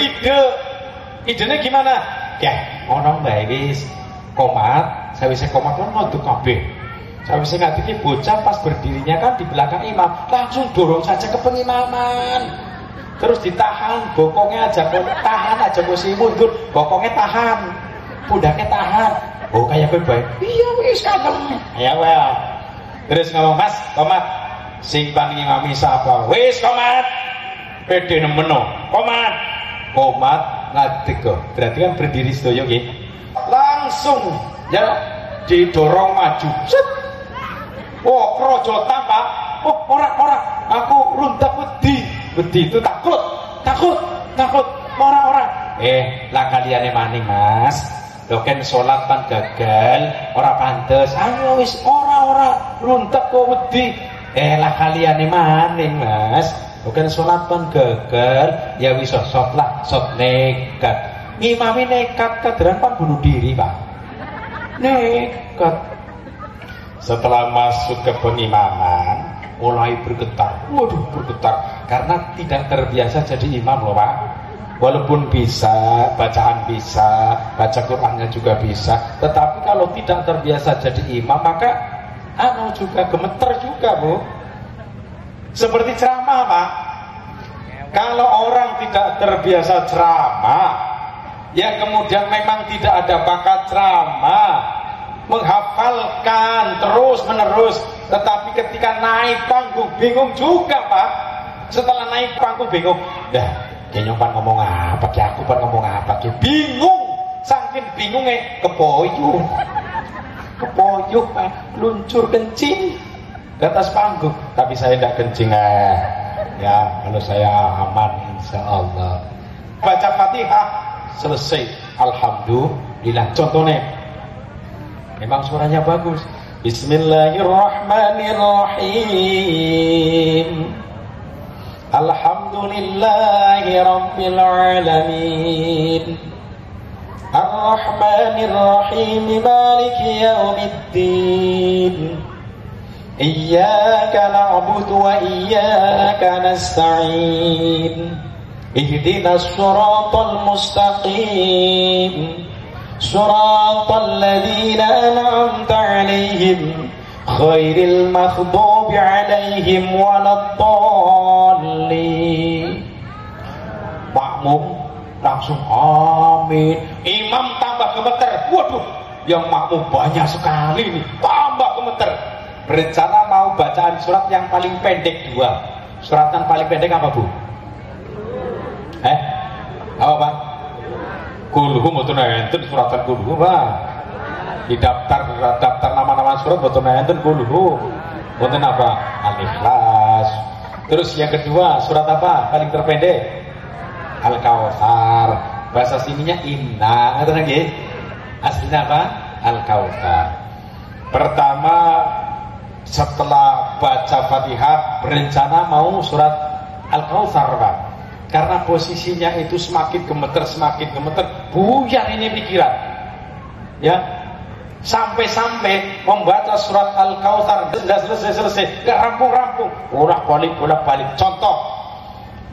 idene gimana? Ya, ono bae wis komat, sawise komat kan ngaduk kabeh. Sawise ngaduk iki bocah pas berdirinya kan di belakang imam, langsung dorong saja ke pengimaman. Terus ditahan, bokongnya aja tahan aja mesti mundur, bokongnya tahan, pundaknya tahan. Oh kayak gue baik. Iya wis kalem. Ya well. Terus ngomong, Mas, komat. Sing pan ngimami sapa? Wis komat. Pede nemeno. Komat. Komat ngadeg kok. Berarti kan berdiri sedaya nggih. Langsung ya didorong maju. Set. Oh, krojotan Pak. Oh, ora. Aku runtek wedi itu takut. Ora. Lah kaliane maning, Mas. Doken sholat pan gagal, ora pantes. Ayo wis ora runtek kok wedi. Lah kalian maning Mas. Doken sholat pan gagal, ya wis sot nekat. Ngimami nekat kaderan pan bunuh diri Pak. Nekat. Setelah masuk ke pengimaman, mulai bergetar. Waduh, bergetar karena tidak terbiasa jadi imam loh Pak. Walaupun bisa, bacaan bisa, baca Qur'annya juga bisa, tetapi kalau tidak terbiasa jadi imam, maka juga gemeter juga Bu. Seperti ceramah Pak. Kalau orang tidak terbiasa ceramah, ya kemudian memang tidak ada bakat ceramah, menghafalkan terus menerus, tetapi ketika naik panggung bingung juga Pak. Setelah naik panggung bingung, kayaknya pan ngomong apa, aku pan ngomong apa, bingung, saking bingungnya kepoyuh Pak, luncur kencing ke atas panggung, tapi saya tidak kencing ya, kalau saya aman insya Allah. Baca Fatihah selesai, alhamdulillah. Contohnya memang suaranya bagus, Bismillahirrahmanirrahim. Alhamdulillahi rabbil alamin. Ar-Rahmanir-Rahim, Maliki yaumiddin. Iyyaka na'budu wa iyyaka nasta'in. Ihdinas siratal mustaqim. Siratal ladzina an'amta 'alaihim ghairil maghdubi 'alaihim waladdallin. Makmum langsung amin. Imam tambah gemeter. Waduh, yang makmum banyak sekali nih, tambah gemeter. Berencana mau bacaan surat yang paling pendek 2. Surat yang paling pendek apa, Bu? Apa, Pak? Kulhu mboten enten suratan kulhu, Pak. Di daftar nama-nama surat mboten enten kulhu. Mboten apa? Al-Ikhlas. Terus yang kedua, surat apa? Paling terpendek? Al-Kautsar. Bahasa sininya inna, ngoten nggih. Aslinya apa? Al-Kautsar. Pertama setelah baca Fatihah berencana mau surat Al-Kautsar, Pak. Karena posisinya itu semakin gemeter, buyar ini pikiran. Ya. Sampai-sampai membaca surat Al-Kautsar tidak selesai, enggak rampung-rampung. Bolak-balik. Contoh.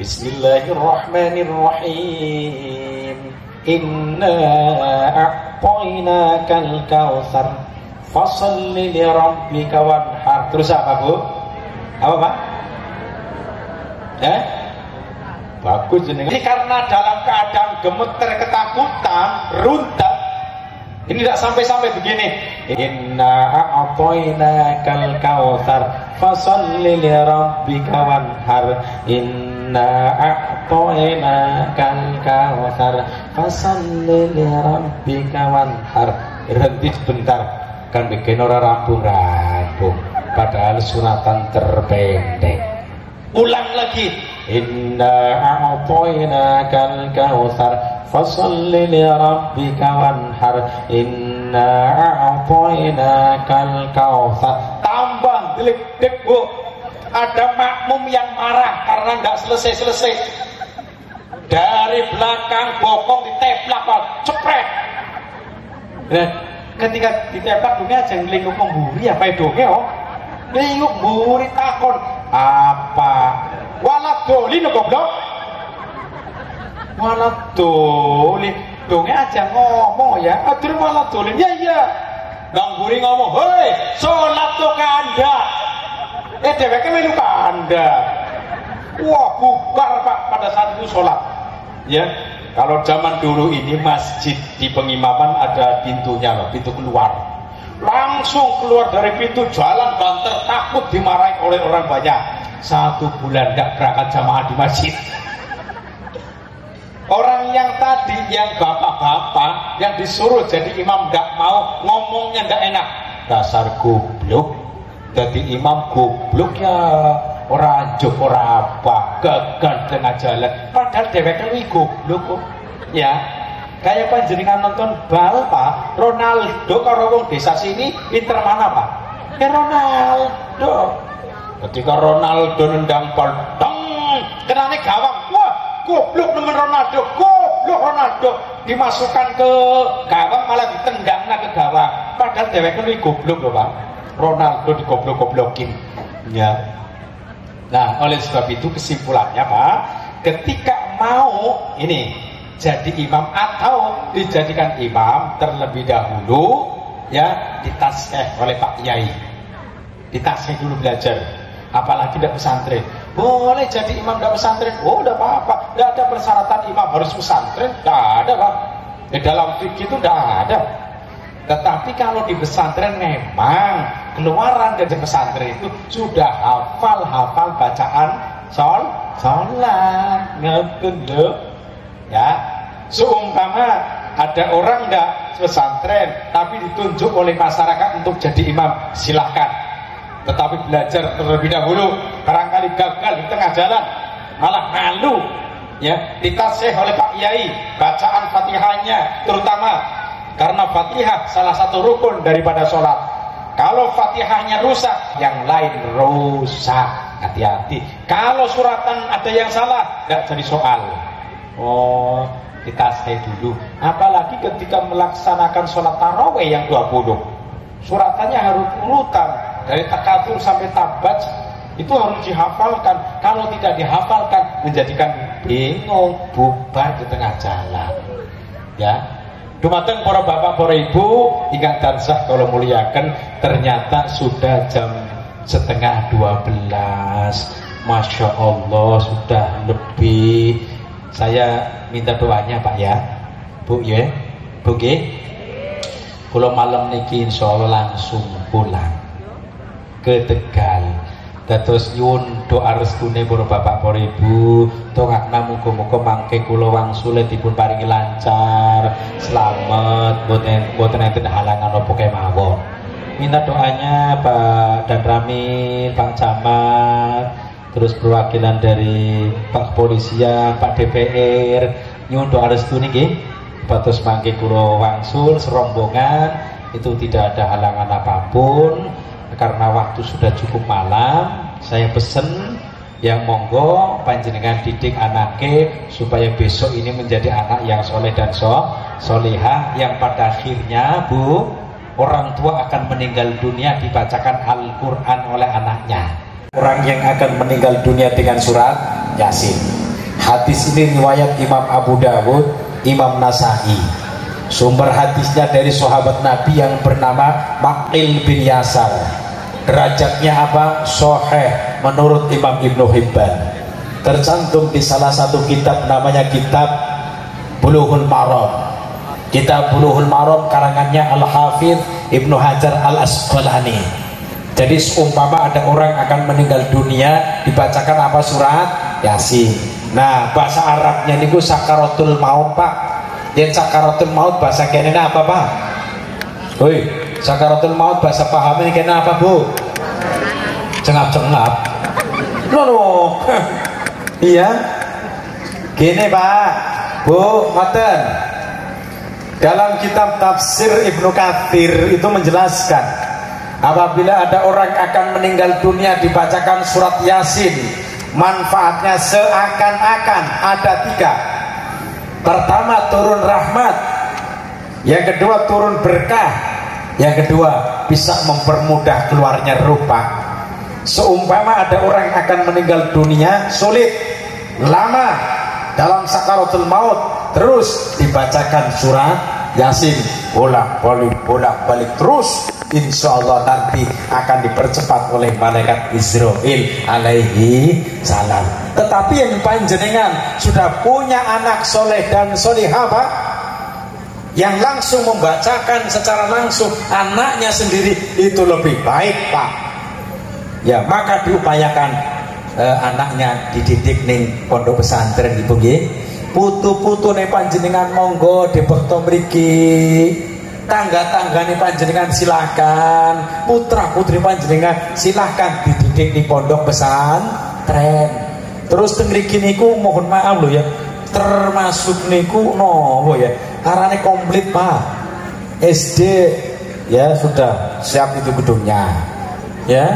Bismillahirrahmanirrahim. Inna a'tainakal kautsar fasholli li rabbika wanhar. Terus apa, Bu? Apa, Pak? Bagus jenengan. Ini karena dalam keadaan gemeter, ketakutan, runtak. Ini tidak sampai begini. Inna a'tainakal kautsar fasholli li rabbika wanhar. Inna a'tainakal kautsar fasholli li rabbika wanhar. Berhenti sebentar, kan bikin orang rampung-rampung. Padahal suratan terpendek. Ulang lagi. Inna a'tainakal kautsar fasholli li rabbika wanhar. Inna a'tainakal kautsar. Tambah delik-delik, Bu. Ada makmum yang marah karena enggak selesai-selesai. Dari belakang bokong diteplak, Pak. Cepret. Nah, ketika diteplak dunia aja ngelingkup memburi apa donge, oh. Ngelingkup mburi takon apa? Waladolin goblok. Waladolin. Donge aja ngomong ya. Adur waladolin. Ya iya. Bang Buri ngomong, "Hei, salat to kanda." Dheweke melu kanda. Wah, bubar, Pak, pada saat itu salat. Ya. Kalau zaman dulu ini masjid di pengimaman ada pintunya, pintu keluar. Langsung keluar dari pintu jalan banter, takut dimarahi oleh orang banyak. 1 bulan tidak berangkat jamaah di masjid. Orang yang tadi, yang bapak-bapak yang disuruh jadi imam tidak mau, ngomongnya tidak enak. Dasar goblok. Jadi imam goblok ya, orang anjuk, orang apa, gagal tengah jalan. Padahal dheweke kuwi goblok kok. Ya. Kayak panjenengan nonton bal, Pak. Ronaldo karo wong desa sini pinter mana, Pak? Ya Ronaldo. Ketika Ronaldo nendang bal, kenane gawang. Wah, goblok nemen Ronaldo, goblok Ronaldo. Dimasukkan ke gawang malah ditendangnya ke gawang. Padahal dheweke kuwi goblok lho, Pak. Ronaldo digoblok-goblokin. Ya. Nah, oleh sebab itu kesimpulannya, Pak, ketika mau ini jadi imam atau dijadikan imam terlebih dahulu ya ditasih oleh Pak Kiai. Ditasih dulu belajar. Apalagi tidak pesantren. Boleh jadi imam tidak pesantren. Oh, tidak apa-apa. Tidak ada persyaratan imam harus pesantren. Tidak ada, Pak. Di dalam fikih itu tidak ada. Tetapi kalau di pesantren memang keluaran dari pesantren itu sudah hafal bacaan sholat. Ngeten lho. Ya, seumpama ada orang enggak pesantren tapi ditunjuk oleh masyarakat untuk jadi imam, silahkan. Tetapi belajar terlebih dahulu, barangkali gagal di tengah jalan, malah malu. Ya, ditasih oleh Pak Kiai bacaan Fatihahnya, terutama karena Fatihah salah satu rukun daripada sholat. Kalau
Kalau Fatihahnya rusak, yang lain rusak. Hati-hati. Kalau suratan ada yang salah, nggak jadi soal. Oh, kita stay dulu. Apalagi ketika melaksanakan sholat taraweh yang 20, suratannya harus urutan dari takatur sampai tabat. Itu harus dihafalkan. Kalau tidak dihafalkan, menjadikan bingung, bubar di tengah jalan. Ya, dumateng para bapak, para ibu, ingat tansah kalau muliakan, ternyata sudah jam setengah 12. Masya Allah, sudah lebih. Saya minta doanya Pak ya, Bu ya, Bu ya. Kalau malam niki insya Allah langsung pulang ke Tegal. Dados nyuwun doa restune para bapak para ibu, dongakna muga-muga mangke kula wangsule dipun paringi lancar, selamat, mboten enten halangan apa kemawon. Minta doanya Pak Dan Ramil, Pak Camat, terus perwakilan dari Pak Kepolisian, Pak DPR, nyuwun doa restune nggih. Batos mangke kula wangsul serombongan itu tidak ada halangan apapun. Karena waktu sudah cukup malam, saya pesen yang monggo panjenengan didik anake supaya besok ini menjadi anak yang soleh dan solihah, yang pada akhirnya Bu, orang tua akan meninggal dunia dibacakan Al-Quran oleh anaknya. Orang yang akan meninggal dunia dengan surat Yasin. Hadis ini riwayat Imam Abu Dawud, Imam Nasai. Sumber hadisnya dari sahabat Nabi yang bernama Maqil bin Yasar. Derajatnya apa? Sahih menurut Imam Ibnu Hibban. Tercantum di salah satu kitab namanya kitab Bulughul Maram. Kitab Bulughul Maram karangannya Al-Hafidz Ibnu Hajar Al-Asqalani. Jadi seumpama ada orang akan meninggal dunia, dibacakan apa? Surat Yasin. Nah, bahasa Arabnya niku sakaratul maut Pak. Yang sakaratul maut bahasa kenena apa Pak? Woi, sakaratul maut bahasa pahamnya kena apa Bu? Cengap-cengap. Loh. Iya. Gini Pak, Bu, ngoten. Dalam kitab tafsir Ibnu Katsir itu menjelaskan, apabila ada orang akan meninggal dunia dibacakan surat Yasin, manfaatnya seakan-akan ada 3. Pertama, turun rahmat. Yang kedua, turun berkah. Yang kedua, bisa mempermudah keluarnya ruh Pak. Seumpama ada orang akan meninggal dunia sulit, lama dalam sakaratul maut, terus dibacakan surat Yasin bolak-balik terus, insya Allah nanti akan dipercepat oleh malaikat Israil alaihi salam. Tetapi yang panjenengan sudah punya anak soleh dan solihah Pak, yang langsung membacakan secara langsung anaknya sendiri, itu lebih baik Pak. Ya, maka diupayakan anaknya dididik ning pondok pesantren ibu nggih. Putu-putu nih panjenengan monggo dibekto mriki. Tangga-tanggane panjenengan silakan, putra-putri panjenengan silakan dididik di pondok pesantren. Terus teng mriki niku mohon maaf lho ya, termasuk niku nopo ya, arane komplit Pak. SD ya sudah siap itu gedungnya. Ya,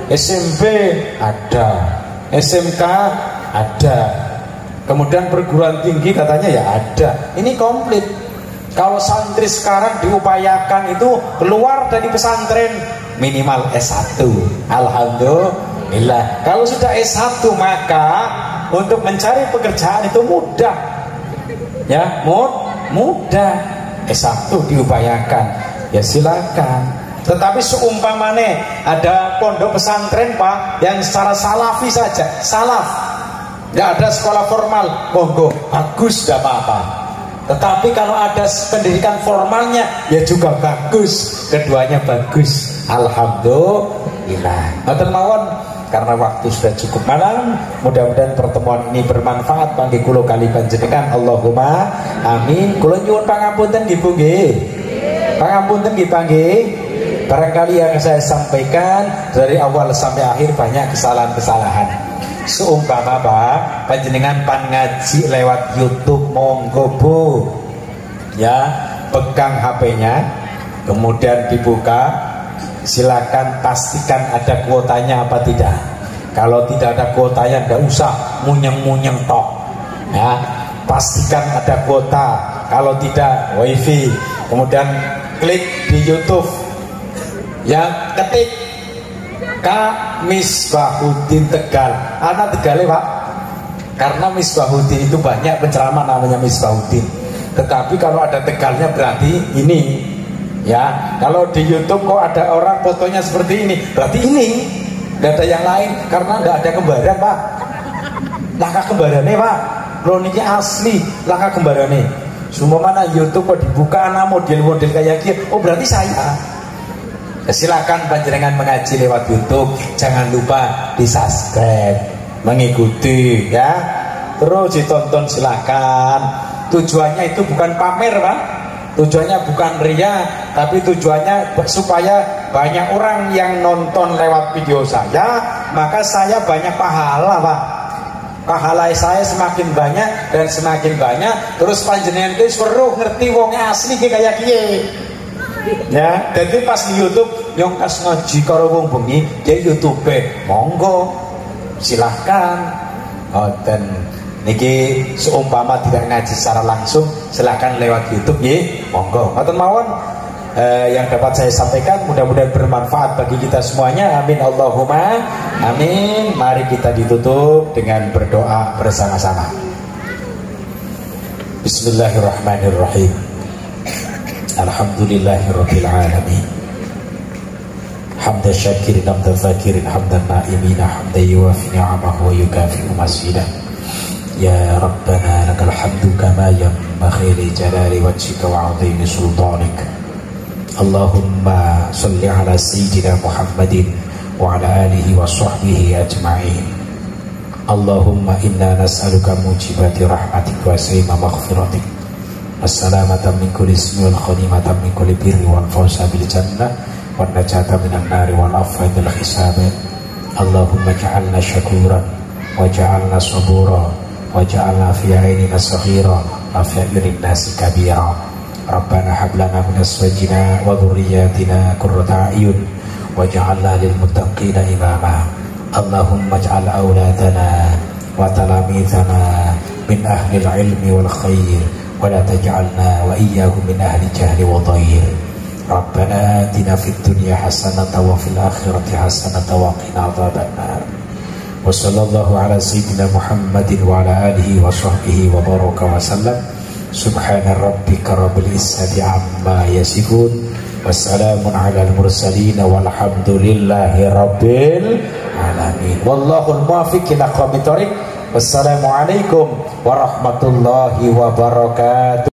SMP ada, SMK ada. Kemudian perguruan tinggi katanya ya ada. Ini komplit. Kalau santri sekarang diupayakan itu keluar dari pesantren minimal S1. Alhamdulillah. Kalau sudah S1 maka untuk mencari pekerjaan itu mudah. Ya, mudah. S1 diupayakan. Ya silakan. Tetapi seumpamane ada pondok pesantren Pak yang secara salafi saja, salaf, nggak ada sekolah formal, monggo, bagus, tidak apa-apa. Tetapi kalau ada pendidikan formalnya, ya juga bagus, keduanya bagus. Alhamdulillah. Ngoten mawon, karena waktu sudah cukup malam, mudah-mudahan pertemuan ini bermanfaat bagi kula kali panjenengan. Allahumma amin. Kula nyuwun pangapunten nggih Bu nggih. Pangapunten nggih Pak nggih. Barangkali yang saya sampaikan dari awal sampai akhir banyak kesalahan-kesalahan. Seumpama Pak panjenengan pan ngaji lewat YouTube, monggo Bu ya, pegang HP-nya kemudian dibuka silakan pastikan ada kuotanya apa tidak. Kalau tidak ada kuotanya tidak usah munyeng-munyeng tok ya, pastikan ada kuota. Kalau tidak wifi, kemudian klik di YouTube ya, ketik Kak Misbahuddin Tegal, anak Tegale Pak, karena Misbahuddin itu banyak penceramah namanya Misbahuddin, tetapi kalau ada Tegalnya berarti ini ya. Kalau di YouTube kok ada orang fotonya seperti ini, berarti ini, tidak ada yang lain, karena tidak ada kembaran Pak. Langkah kembarannya Pak, lo ini asli langkah kembarannya. Semua mana YouTube kok dibuka anak model-model kayak gitu, oh berarti saya. Silakan panjenengan mengaji lewat YouTube, jangan lupa di subscribe, mengikuti ya, terus ditonton silakan. Tujuannya itu bukan pamer Pak, tujuannya bukan ria, tapi tujuannya supaya banyak orang yang nonton lewat video saya, maka saya banyak pahala Pak. Pahala saya semakin banyak dan semakin banyak, terus panjenengan itu seru ngerti wongnya asli kayak gini ya. Jadi pas di YouTube yang kas ngaji karo wong bengi dia YouTube monggo silahkan. Dan niki seumpama tidak ngaji secara langsung silahkan lewat YouTube ya, monggo ngoten mawon. Yang dapat saya sampaikan mudah-mudahan bermanfaat bagi kita semuanya, amin Allahumma amin. Mari kita ditutup dengan berdoa bersama-sama. Bismillahirrahmanirrahim. Alhamdulillahirabbil alamin. Hamdan syakirin hamdan zakirin hamdan na'imin hamdan yuwafi ni'amahu wa yukafi'u masidah. Ya Rabbana lakal hamdu kama yanbaghi li jalali wajhika wa 'azimi sultanik. Allahumma salli ala sayyidina Muhammadin wa ala alihi wa sahbihi ajma'in. Allahumma inna nas'aluka mujibati rahmatik wa sayyima maghfiratik, assalamata min kulli ismi wal khanimata min kulli birri wal fawza bil jannah wan najata minan nari wal afwa bil hisab. Allahumma ja'alna syakuran wa ja'alna sabura wa ja'alna fi 'ainina saghira wa fi 'ayunin nasi kabira. Rabbana hab lana min azwajina wa dhurriyyatina qurrata a'yun waj'alna lil muttaqina imama. Allahumma ij'al auladana wa talamidana min ahli al-ilmi wal khair wa la taj'alna wa iyyahum min ahli jahli wa dhair. Rabbana atina fid dunya hasanatan wa fil akhirati hasanatan wa qina adzabannar. Wa sallallahu ala sayyidina Muhammadin wa ala alihi wa sahbihi wa baraka wa sallam. Subhana rabbika rabbil izzati amma yasifun, wassalamun alal mursalin walhamdulillahi rabbil alamin. Wallahul muwaffiq ila aqwamit thoriq. Wassalamualaikum warahmatullahi wabarakatuh.